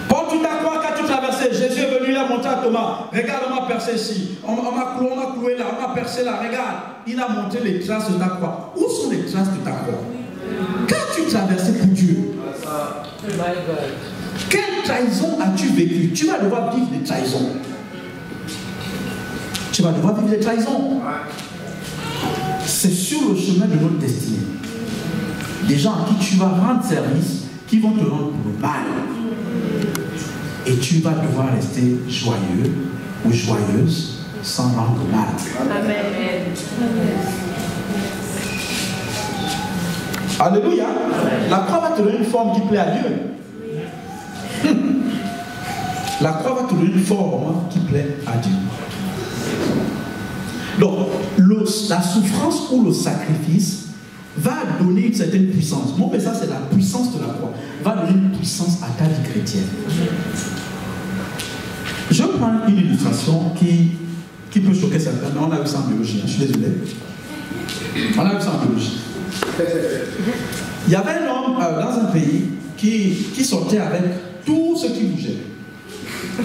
Paul, tu t'as quoi quand tu traversais? Jésus est venu, il a montré à Thomas. Regarde, on m'a percé ici. On m'a cloué là, on m'a percé là. Regarde, il a montré les traces de ta croix. Où sont les traces de ta croix? Quand tu traversais pour Dieu, quelle trahison as-tu vécu? Tu vas devoir vivre des trahisons. Tu vas devoir vivre des trahisons. C'est sur le chemin de notre destinée. Des gens à qui tu vas rendre service, qui vont te rendre pour le mal. Et tu vas devoir rester joyeux ou joyeuse sans rendre mal. Amen. Alléluia. La croix va te donner une forme qui plaît à Dieu. La croix va te donner une forme qui plaît à Dieu. Donc, la souffrance ou le sacrifice va donner une certaine puissance. Mon message, c'est la puissance de la croix. Va donner une puissance à ta vie chrétienne. Je prends une illustration qui peut choquer certains, mais on a vu ça en biologie, hein, je suis désolé. On a vu ça en biologie. Il y avait un homme dans un pays qui sortait avec tout ce qui bougeait.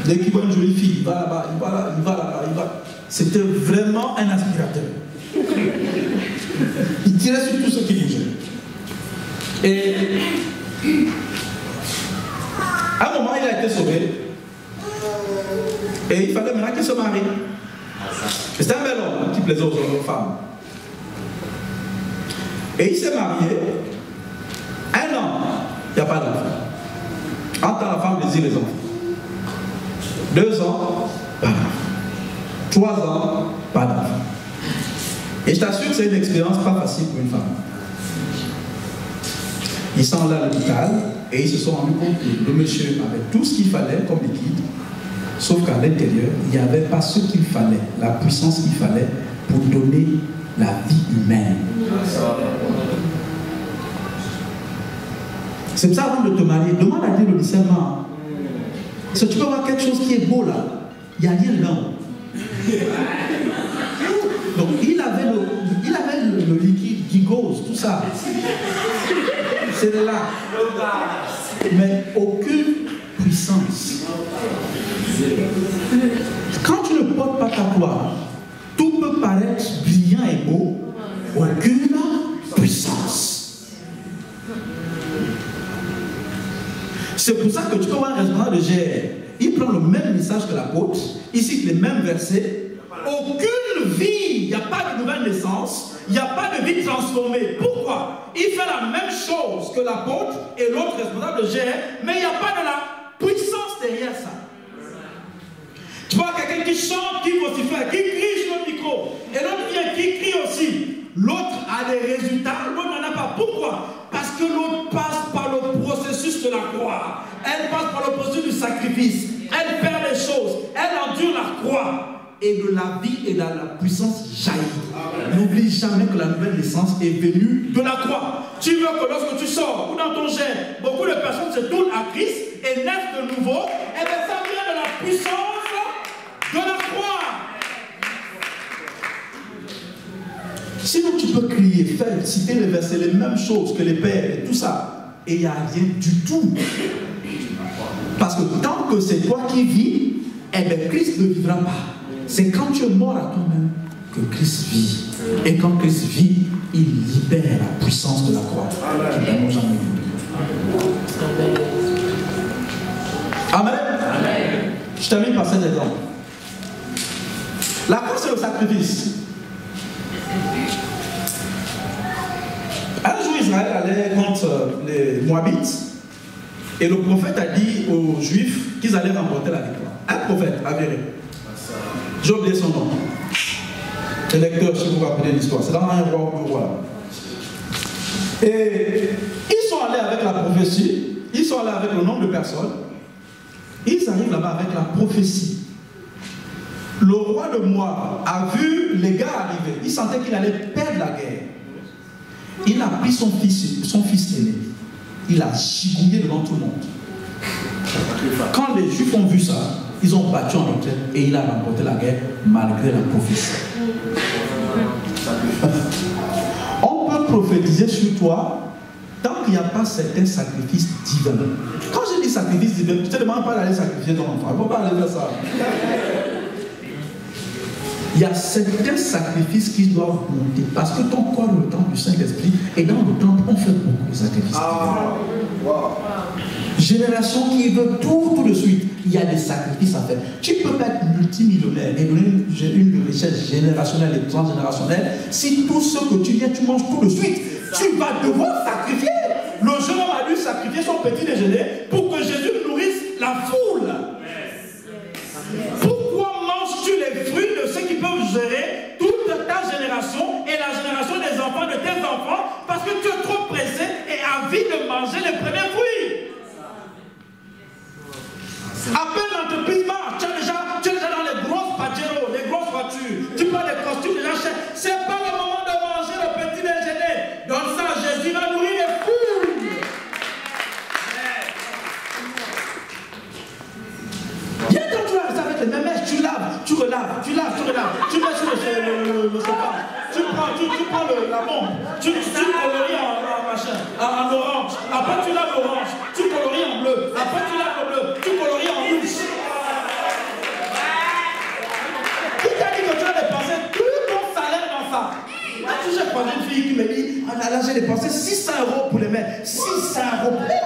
Dès qu'il voit une jolie fille, il va là-bas, il va là, il va là-bas, il va. C'était vraiment un aspirateur. Il tirait sur tout ce qui bougeait. Et à un moment, il a été sauvé. Et il fallait maintenant qu'il se marie. C'était un bel homme qui plaisait aux femmes. Et il s'est marié. 1 an, il n'y a pas d'enfant. En temps, la femme désire les enfants. 2 ans, pas d'enfant. 3 ans, pas d'enfant. Et je t'assure que c'est une expérience pas facile pour une femme. Ils sont allés à l'hôpital et ils se sont rendus compte que le monsieur avait tout ce qu'il fallait comme liquide, sauf qu'à l'intérieur, il n'y avait pas ce qu'il fallait, la puissance qu'il fallait pour donner la vie humaine. C'est pour ça, avant de te marier, demande à Dieu le discernement. Parce que tu peux voir quelque chose qui est beau là, il n'y a rien dedans. Donc il avait le liquide gigose, tout ça. C'est de là. Mais aucune puissance. Quand tu ne portes pas ta gloire, tout peut paraître brillant et beau. Aucune puissance. C'est pour ça que tu peux voir un responsable de GR. Il prend le même message que l'apôtre. Il cite les mêmes versets. Aucune vie, il n'y a pas de nouvelle naissance, il n'y a pas de vie transformée. Pourquoi? Il fait la même chose que l'apôtre et l'autre responsable de GR, mais il n'y a pas de la puissance derrière ça. Tu vois quelqu'un qui chante, qui vocifère, qui crie sur le micro, et l'autre vient qui crie aussi. L'autre a des résultats, l'autre n'en a pas. Pourquoi? Parce que l'autre passe par le processus de la croix. Elle passe par le processus du sacrifice. Elle perd les choses. Elle endure la croix. et de la vie et de la puissance jaillit. N'oublie jamais que la nouvelle naissance est venue de la croix. Tu veux que lorsque tu sors ou dans ton gène, beaucoup de personnes se tournent à Christ et naissent de nouveau, et bien ça vient de la puissance de la croix. Sinon tu peux crier, faire, citer les versets, les mêmes choses que les pères et tout ça, et il n'y a rien du tout. Parce que tant que c'est toi qui vis, eh bien Christ ne vivra pas. C'est quand tu es mort à toi-même que Christ vit. Et quand Christ vit, il libère la puissance de la croix. Amen. Amen. Amen. Je termine par cet exemple. La croix, c'est le sacrifice. Un jour, Israël allait contre les Moabites. Et le prophète a dit aux Juifs qu'ils allaient remporter la victoire. Un prophète avéré. J'ai oublié son nom. Le lecteur, si vous vous rappelez l'histoire. C'est dans un roi. Et ils sont allés avec la prophétie. Ils sont allés avec le nombre de personnes. Ils arrivent là-bas avec la prophétie. Le roi de Moab a vu les gars arriver. Il sentait qu'il allait perdre la guerre. Il a pris son fils aîné. Il a gigouillé devant tout le monde. Quand les Juifs ont vu ça, ils ont battu en retraite et il a remporté la guerre malgré la prophétie. On peut prophétiser sur toi tant qu'il n'y a pas certains sacrifices divins. Quand je dis sacrifice divin, je ne te demande pas d'aller sacrifier ton enfant. Il ne faut pas aller faire ça. Il y a certains sacrifices qui doivent monter parce que ton corps est le temple du Saint-Esprit et dans le temple on fait beaucoup de sacrifices. Génération qui veut tout de suite, il y a des sacrifices à faire. Tu peux pas être multimillionnaire et donner une richesse générationnelle et transgénérationnelle si tout ce que tu viens, tu manges tout de suite. Tu vas devoir sacrifier. Le jeune homme a dû sacrifier son petit déjeuner pour que Jésus nourrisse la foule. Pourquoi manges-tu les fruits de ceux qui peuvent gérer toute ta génération et la génération des enfants de tes enfants parce que tu es trop pressé et avide de manger les premiers fruits? À peine l'entreprise marche, tu es déjà dans les grosses Pajero, les grosses voitures, tu prends des costumes déjà chers. C'est pas le moment de manger le petit déjeuner. Donne ça à Jésus, va nourrir les foules. Viens quand tu laves avec les mêmes mèches, tu laves, tu relaves, tu laves, tu relaves, tu mets sur le sofa, tu prends la bombe, tu coloris en machin, en orange, après tu laves l'orange, tu coloris en bleu, après tu laves le bleu, tu coloris en rouge. Qui t'a dit que tu as dépensé tout ton salaire dans ça? Moi, j'ai croisé une fille qui me dit, ah là, j'ai dépensé 600 € pour les mères. 600 € pour les mères.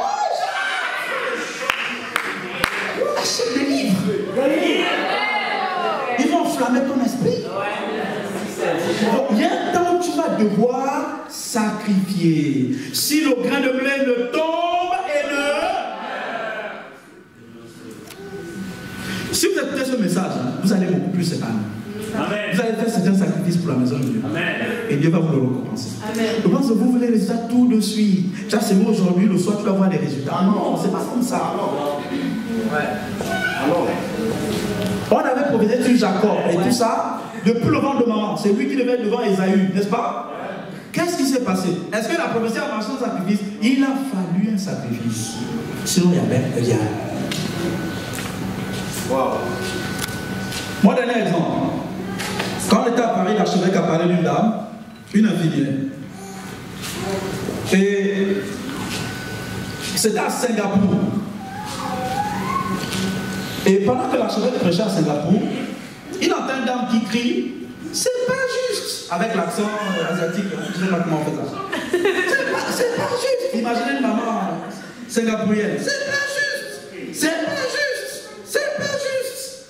Achète des livres. Ils vont enflammer ton esprit. Donc, il y a un temps où tu vas devoir sacrifier. Si le grain de blé ne tombe et ne... Si vous écoutez ce message, vous allez beaucoup plus cette année. Amen. Vous allez faire certains sacrifices pour la maison de Dieu. Amen. Et Dieu va vous le récompenser. Je pense que vous voulez les résultats tout de suite. C'est bon, aujourd'hui, le soir, tu vas voir les résultats. Non, c'est pas comme ça. Alors, on avait prophétisé sur Jacob et tout ça depuis le ventre de maman. C'est lui qui devait être devant Esaü, n'est-ce pas? Qu'est-ce qui s'est passé? Est-ce que la prophétie a marché au sacrifice? Il a fallu un sacrifice. Sinon, il n'y avait rien. Wow. Mon dernier exemple. Quand on était à Paris, l'archevêque a parlé d'une dame, une infirmière. Et c'était à Singapour. Et pendant que l'archevêque prêchait à Singapour, il entend une dame qui crie « C'est pas juste !» avec l'accent asiatique, je ne sais pas comment on fait ça. C'est pas juste! Imaginez une maman singapourienne. C'est pas juste! C'est pas juste! C'est pas juste!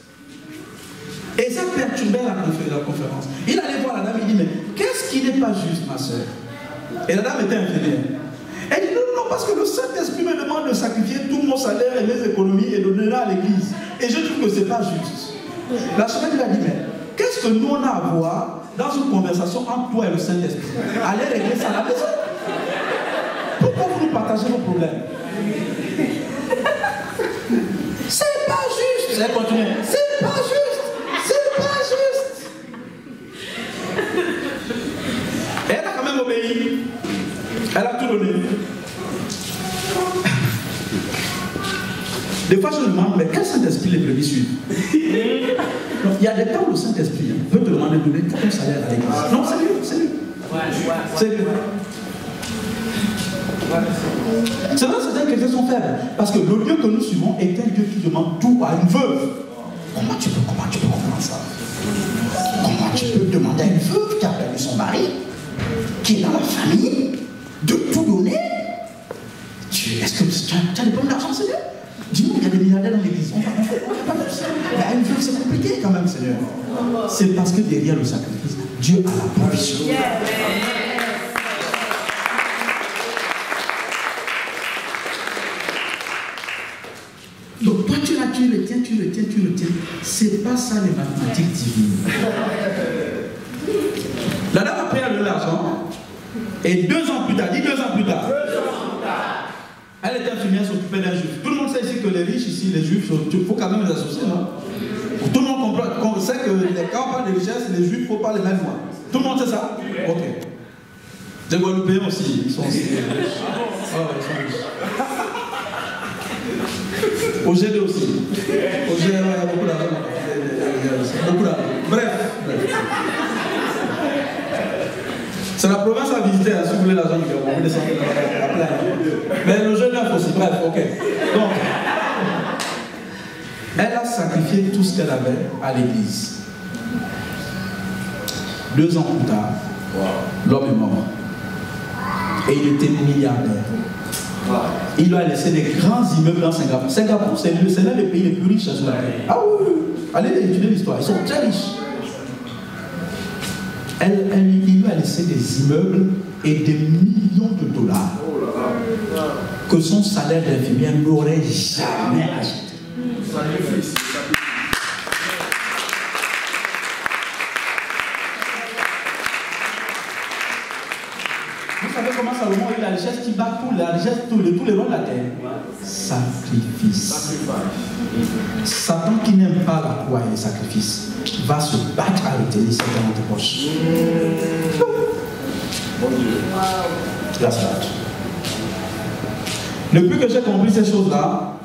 Et ça perturbait la conférence. Il allait voir la dame, il dit « Mais qu'est-ce qui n'est pas juste, ma soeur ?» Et la dame était infirmière. Elle dit non, parce que le Saint-Esprit me demande de sacrifier tout mon salaire et mes économies et de donner à l'église. Et je trouve que ce n'est pas juste. L'archevêque lui a dit, mais qu'est-ce que nous on a à voir dans une conversation entre toi et le Saint-Esprit? Allez régler ça à la maison. Pourquoi vous nous partagez vos problèmes? C'est pas juste. Elle continue. C'est pas juste. C'est pas obéi. Elle a tout donné. Des fois, je me demande, mais quel Saint-Esprit les brebis suivent? Donc, il y a des temps où le Saint-Esprit peut te demander de donner ton salaire à l'église. Non, c'est lui, c'est lui. C'est lui. C'est vrai, certaines chrétiens sont faibles. Parce que le Dieu que nous suivons est un Dieu qui demande tout à une veuve. Comment tu peux comprendre ça? Comment tu peux demander à une veuve qui a perdu son mari, qui est dans la famille, de tout donner? Est-ce que tu as des problèmes d'argent, Seigneur? Dis-nous, il y a des milliardaires dans l'église. On va pas faire ça. Mais à une veuve, c'est compliqué quand même, Seigneur. C'est parce que derrière le sacrifice, Dieu a la provision. Donc toi tu le tiens. C'est pas ça les mathématiques divines. La dame a pris l'argent et 2 ans plus tard, dis 2 ans plus tard, elle était infirmière, s'occupait d'un juif. Tout le monde sait ici que les riches ici, les juifs, il faut quand même les associer, non? Tout le monde comprend, sait que quand on parle de richesse, les juifs, il ne faut pas les mettre loin. Tout le monde sait ça? Ok. Les Guadeloupéens aussi, ils sont aussi riches. Oh, ils sont riches. Au G2 aussi. Au G2, il y a beaucoup d'argent. Beaucoup d'argent. Bref. C'est la province à visiter, hein, si vous voulez l'argent, on peut descendre à plein. Mais le G9 aussi, bref, ok. Donc, elle a sacrifié tout ce qu'elle avait à l'église. 2 ans plus tard, l'homme est mort. Et il était milliardaire. Il lui a laissé des grands immeubles dans Singapour. Singapour, c'est l'un des pays les plus riches sur la terre. Ah oui, allez étudier l'histoire, ils sont très riches. Il lui a laissé des immeubles et des millions de dollars que son salaire d'infirmière n'aurait jamais acheté. Vous savez comment Salomon a eu la richesse qui bat tous les rois de la terre? Sacrifice. Satan qui n'aime pas la croix et les sacrifices va se battre à l'obtenir ça dans notre poche. Mon Dieu. Depuis que j'ai compris ces choses-là,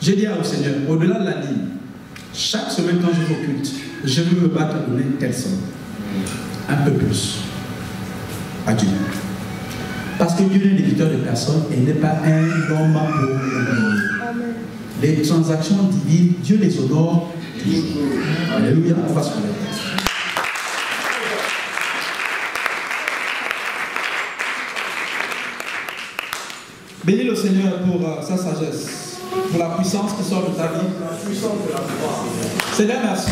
j'ai dit au Seigneur, au-delà de la ligne, chaque semaine quand je vais au culte, je veux me battre à donner une telle somme. Un peu plus. À Dieu. Parce que Dieu n'est l'éditeur de personne et n'est pas un homme pour l'oublier. Les transactions divines, Dieu les honore toujours. Alléluia, on va se lever. Bénis le Seigneur pour sa sagesse, pour la puissance qui sort de ta vie. Seigneur, merci.